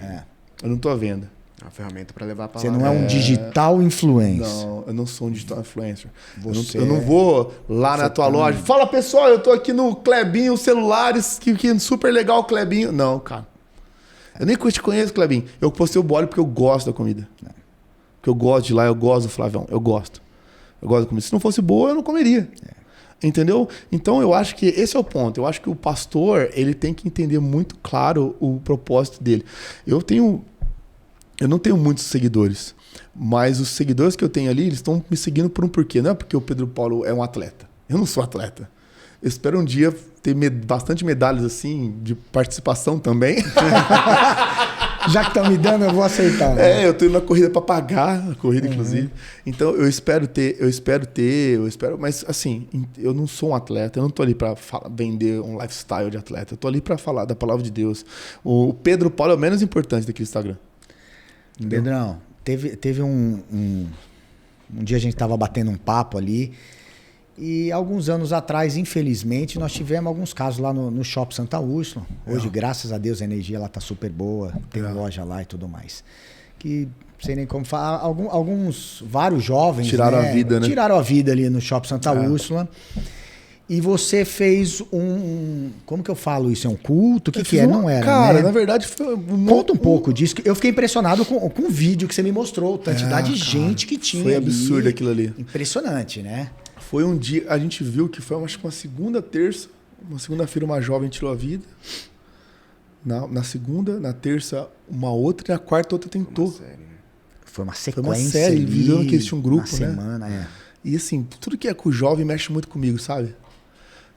Speaker 2: É.
Speaker 3: Eu não tô à venda.
Speaker 1: É uma ferramenta para levar a
Speaker 2: Você
Speaker 1: palavra.
Speaker 2: não é um digital influencer.
Speaker 3: Não, eu não sou um digital influencer.
Speaker 2: Você
Speaker 3: Eu não vou lá na tua loja. Fala, pessoal, eu tô aqui no Clebinho Celulares, que super legal o Clebinho. Não, cara. Eu nem te conheço, Clebinho. Eu postei o bolo porque eu gosto da comida. Porque eu gosto de lá, eu gosto do Flavião. Eu gosto. Eu gosto da comida. Se não fosse boa, eu não comeria. Entendeu? Então, eu acho que esse é o ponto. Eu acho que o pastor, ele tem que entender muito claro o propósito dele. Eu não tenho muitos seguidores, mas os seguidores que eu tenho ali, eles estão me seguindo por um porquê. Não é porque o Pedro Paulo é um atleta. Eu não sou atleta. Eu espero um dia ter bastante medalhas assim, de participação também.
Speaker 2: Já que estão me dando, eu vou aceitar.
Speaker 3: Eu tô indo na corrida para pagar a corrida, inclusive. Então, eu espero, mas assim, eu não sou um atleta, eu não tô ali para vender um lifestyle de atleta. Eu tô ali para falar da palavra de Deus. O Pedro Paulo é o menos importante daquele Instagram.
Speaker 2: Pedrão, teve um dia a gente estava batendo um papo ali e alguns anos atrás, infelizmente, nós tivemos alguns casos lá no Shopping Santa Úrsula. Hoje, graças a Deus, a energia lá tá super boa, tem loja lá e tudo mais. Que, não sei nem como falar, vários jovens
Speaker 3: tiraram a vida, né?
Speaker 2: Tiraram a vida ali no Shopping Santa Úrsula. E você fez como que eu falo isso? É um culto? O que é? Não era,
Speaker 3: cara,
Speaker 2: né?
Speaker 3: na verdade foi...
Speaker 2: Conta um pouco disso. Eu fiquei impressionado com o vídeo que você me mostrou. A quantidade de gente que tinha.
Speaker 3: Foi absurdo aquilo ali.
Speaker 2: Impressionante, né?
Speaker 3: Foi um dia... A gente viu que foi, acho que uma segunda-feira uma jovem tirou a vida. Na segunda, na terça uma outra e na quarta outra tentou.
Speaker 2: Foi uma sequência.
Speaker 3: Foi uma série. Visando que eles tinham um grupo,
Speaker 2: uma semana,
Speaker 3: E assim, tudo que é com o jovem mexe muito comigo, sabe?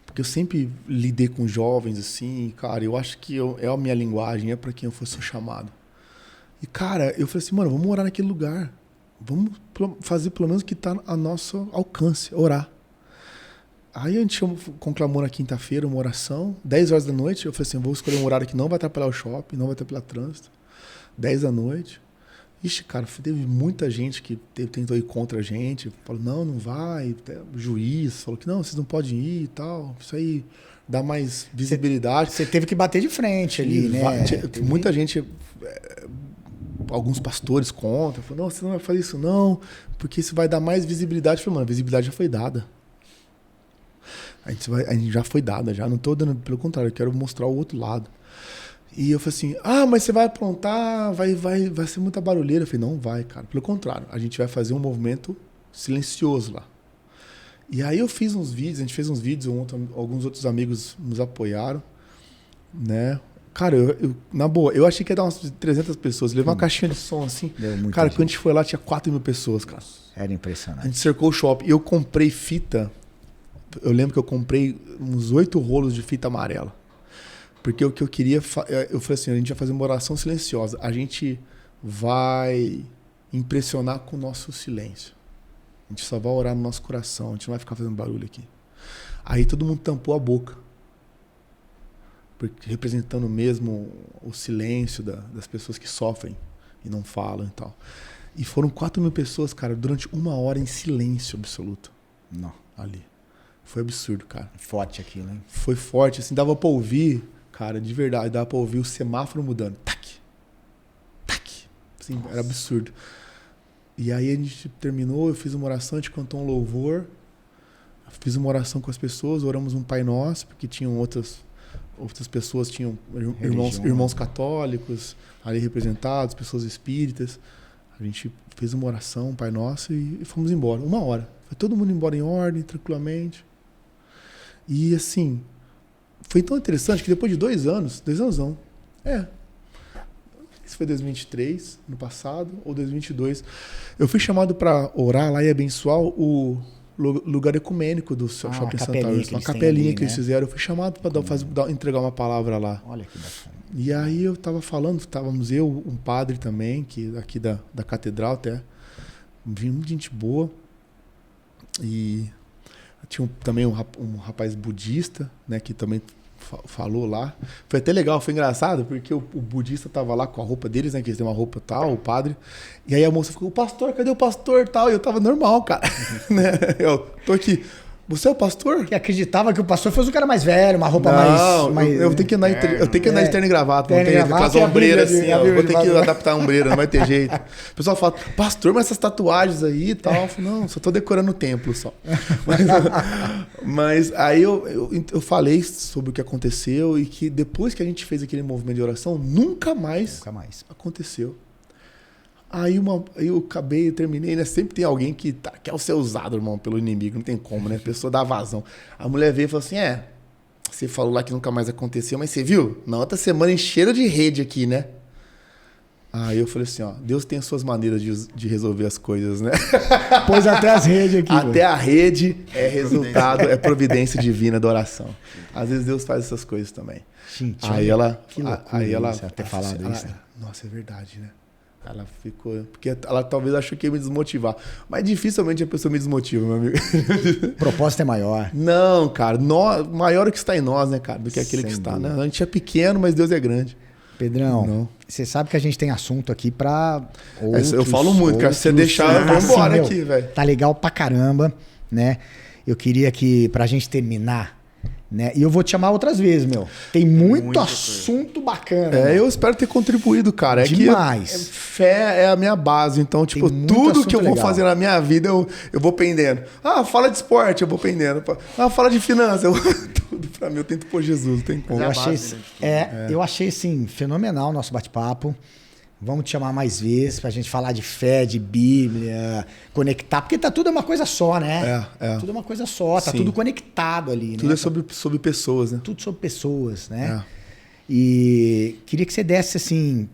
Speaker 3: Porque eu sempre lidei com jovens, assim, cara, eu acho que é a minha linguagem, é para quem eu sou chamado. E, cara, eu falei assim, mano, vamos orar naquele lugar. Vamos fazer pelo menos o que tá a nosso alcance, orar. Aí a gente conclamou na quinta-feira uma oração, 10 horas da noite, eu falei assim, vou escolher um horário que não vai atrapalhar o shopping, não vai atrapalhar o trânsito. 10 da noite. Ixi, cara, teve muita gente que tentou ir contra a gente. Falou, não vai. O juiz falou que não, vocês não podem ir e tal. Isso aí dá mais visibilidade.
Speaker 2: Você teve que bater de frente ali, né?
Speaker 3: Muita gente, alguns pastores contra. Falou, não, você não vai fazer isso não, porque isso vai dar mais visibilidade. Eu falei, mano, a visibilidade já foi dada. A gente já foi dada, já. Não estou dando, pelo contrário, eu quero mostrar o outro lado. E eu falei assim, mas você vai aprontar, vai ser muita barulheira. Eu falei, não vai, cara. Pelo contrário, a gente vai fazer um movimento silencioso lá. E aí a gente fez uns vídeos, alguns outros amigos nos apoiaram, né? Cara, na boa, eu achei que ia dar umas 300 pessoas. Levei uma caixinha de som assim. Cara, quando a gente foi lá, tinha 4.000 pessoas, cara.
Speaker 2: Era impressionante.
Speaker 3: A gente cercou o shopping. E eu comprei fita. Eu lembro que eu comprei uns 8 rolos de fita amarela. Porque o que eu queria... Eu falei assim, a gente vai fazer uma oração silenciosa. A gente vai impressionar com o nosso silêncio. A gente só vai orar no nosso coração. A gente não vai ficar fazendo barulho aqui. Aí todo mundo tampou a boca. Porque, representando mesmo o silêncio das pessoas que sofrem e não falam e tal. E foram 4.000 pessoas, cara, durante 1 hora em silêncio absoluto.
Speaker 2: Não.
Speaker 3: Ali. Foi absurdo, cara.
Speaker 2: Forte aquilo, hein?
Speaker 3: Foi forte, assim, dava pra ouvir... Cara, de verdade, dava pra ouvir o semáforo mudando. Tac! Tac! Assim, era absurdo. E aí a gente terminou, eu fiz uma oração, a gente cantou um louvor. Fiz uma oração com as pessoas, oramos um Pai Nosso, porque tinham outras pessoas, tinham irmãos católicos ali representados, pessoas espíritas. A gente fez uma oração, um Pai Nosso, e fomos embora. 1 hora. Foi todo mundo embora em ordem, tranquilamente. E assim... Foi tão interessante que depois de 2 anos... 2 anos não. Isso foi 2023, ano passado, ou 2022. Eu fui chamado para orar lá e abençoar o lugar ecumênico do Shopping Santa Úrsula. Uma capelinha ali, que eles fizeram. Eu fui chamado para entregar uma palavra lá.
Speaker 2: Olha que bacana.
Speaker 3: E aí eu estava falando, estávamos um padre também, que aqui da catedral até. Vinha muita gente boa. E... Tinha também um rapaz budista, né, que também falou lá. Foi até legal, foi engraçado, porque o budista tava lá com a roupa deles, né? Que eles têm uma roupa tal, o padre. E aí a moça ficou, o pastor, cadê o pastor tal? E eu tava normal, cara. Né? Eu tô aqui. Você é o pastor?
Speaker 2: Que acreditava que o pastor fosse um cara mais velho, uma roupa mais...
Speaker 3: Eu tenho que andar de terno e gravata. Não tem com as ombreiras assim, ó. Vou ter que adaptar a ombreira, não vai ter jeito. O pessoal fala, pastor, mas essas tatuagens aí e tal. Eu falo, não, só tô decorando o templo só. Mas aí eu falei sobre o que aconteceu e que depois que a gente fez aquele movimento de oração, nunca mais aconteceu. Aí eu terminei, né? Sempre tem alguém que quer ser usado, irmão, pelo inimigo. Não tem como, né? A pessoa dá vazão. A mulher veio e falou assim, você falou lá que nunca mais aconteceu, mas você viu? Na outra semana encheram de rede aqui, né? Aí eu falei assim, Deus tem as suas maneiras de resolver as coisas, né?
Speaker 2: Pôs até as redes aqui.
Speaker 3: Até a rede é resultado, é providência divina da oração. Às vezes Deus faz essas coisas também.
Speaker 2: Gente,
Speaker 3: aí ela
Speaker 2: ter falado isso.
Speaker 3: Nossa, é verdade, né? Ela ficou... Porque ela talvez achou que ia me desmotivar. Mas dificilmente a pessoa me desmotiva, meu amigo.
Speaker 2: O propósito é maior.
Speaker 3: Não, cara. Maior é o que está em nós, né, cara? Do que aquele que está, né? A gente é pequeno, mas Deus é grande.
Speaker 2: Pedrão, você sabe que a gente tem assunto aqui pra
Speaker 3: eu falo muito, cara. Se você deixar, eu vou embora aqui, velho.
Speaker 2: Tá legal pra caramba, né? Eu queria que, pra gente terminar... Né? E eu vou te chamar outras vezes, meu. Tem muito assunto bacana.
Speaker 3: Eu espero ter contribuído, cara.
Speaker 2: Demais.
Speaker 3: Fé é a minha base. Então, tipo, tudo que eu vou fazer na minha vida, eu vou pendendo. Fala de esporte, eu vou pendendo. Fala de finanças, tudo pra mim. Eu tento pôr Jesus, não tem como.
Speaker 2: Eu achei, assim, fenomenal o nosso bate-papo. Vamos te chamar mais vezes pra gente falar de fé, de Bíblia, conectar, porque tá tudo uma coisa só, né? Tudo é uma coisa só, tá tudo conectado ali,
Speaker 3: tudo
Speaker 2: né?
Speaker 3: É sobre pessoas, né?
Speaker 2: Tudo sobre pessoas, né? E queria que você desse, assim,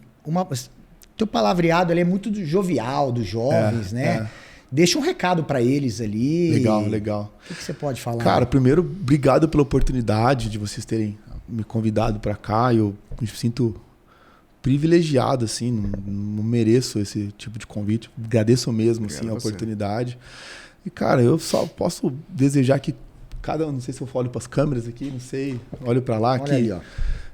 Speaker 2: teu palavreado ali é muito jovial, dos jovens, né? Deixa um recado pra eles ali.
Speaker 3: Legal.
Speaker 2: O que você pode falar?
Speaker 3: Cara, primeiro, obrigado pela oportunidade de vocês terem me convidado pra cá. Eu me sinto privilegiado, assim, não mereço esse tipo de convite. Agradeço mesmo, assim, a oportunidade. E, cara, eu só posso desejar que não sei se eu olho para as câmeras aqui, não sei, olho para lá, que
Speaker 2: ali,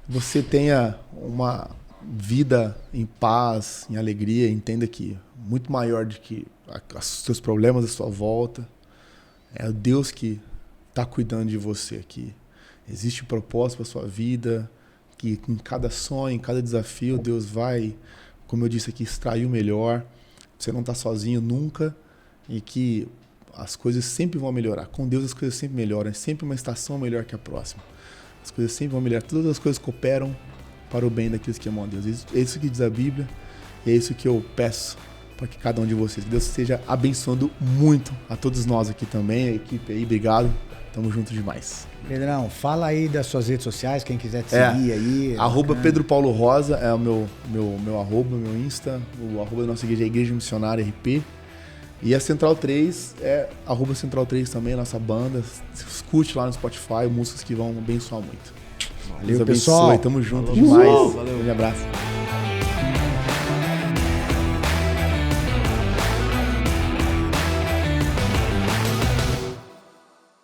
Speaker 3: você tenha uma vida em paz, em alegria, entenda que muito maior do que os seus problemas à sua volta, é o Deus que está cuidando de você aqui. Existe um propósito para sua vida, que em cada sonho, em cada desafio, Deus vai, como eu disse aqui, extrair o melhor. Você não está sozinho nunca e que as coisas sempre vão melhorar. Com Deus as coisas sempre melhoram. É sempre uma estação melhor que a próxima. As coisas sempre vão melhorar. Todas as coisas cooperam para o bem daqueles que amam a Deus. É isso que diz a Bíblia e é isso que eu peço para que cada um de vocês, que Deus esteja abençoando muito a todos nós aqui também, a equipe aí. Obrigado. Tamo junto demais.
Speaker 2: Pedrão, fala aí das suas redes sociais, quem quiser te seguir aí.
Speaker 3: @Pedro Paulo Rosa é o meu arroba, meu Insta. O arroba da nossa igreja é Igreja Missionária RP. E a Central 3 é @Central 3 também, a nossa banda. Escute lá no Spotify, músicas que vão abençoar muito.
Speaker 2: Valeu, pessoal.
Speaker 3: Tamo junto demais.
Speaker 1: Valeu.
Speaker 3: Um abraço.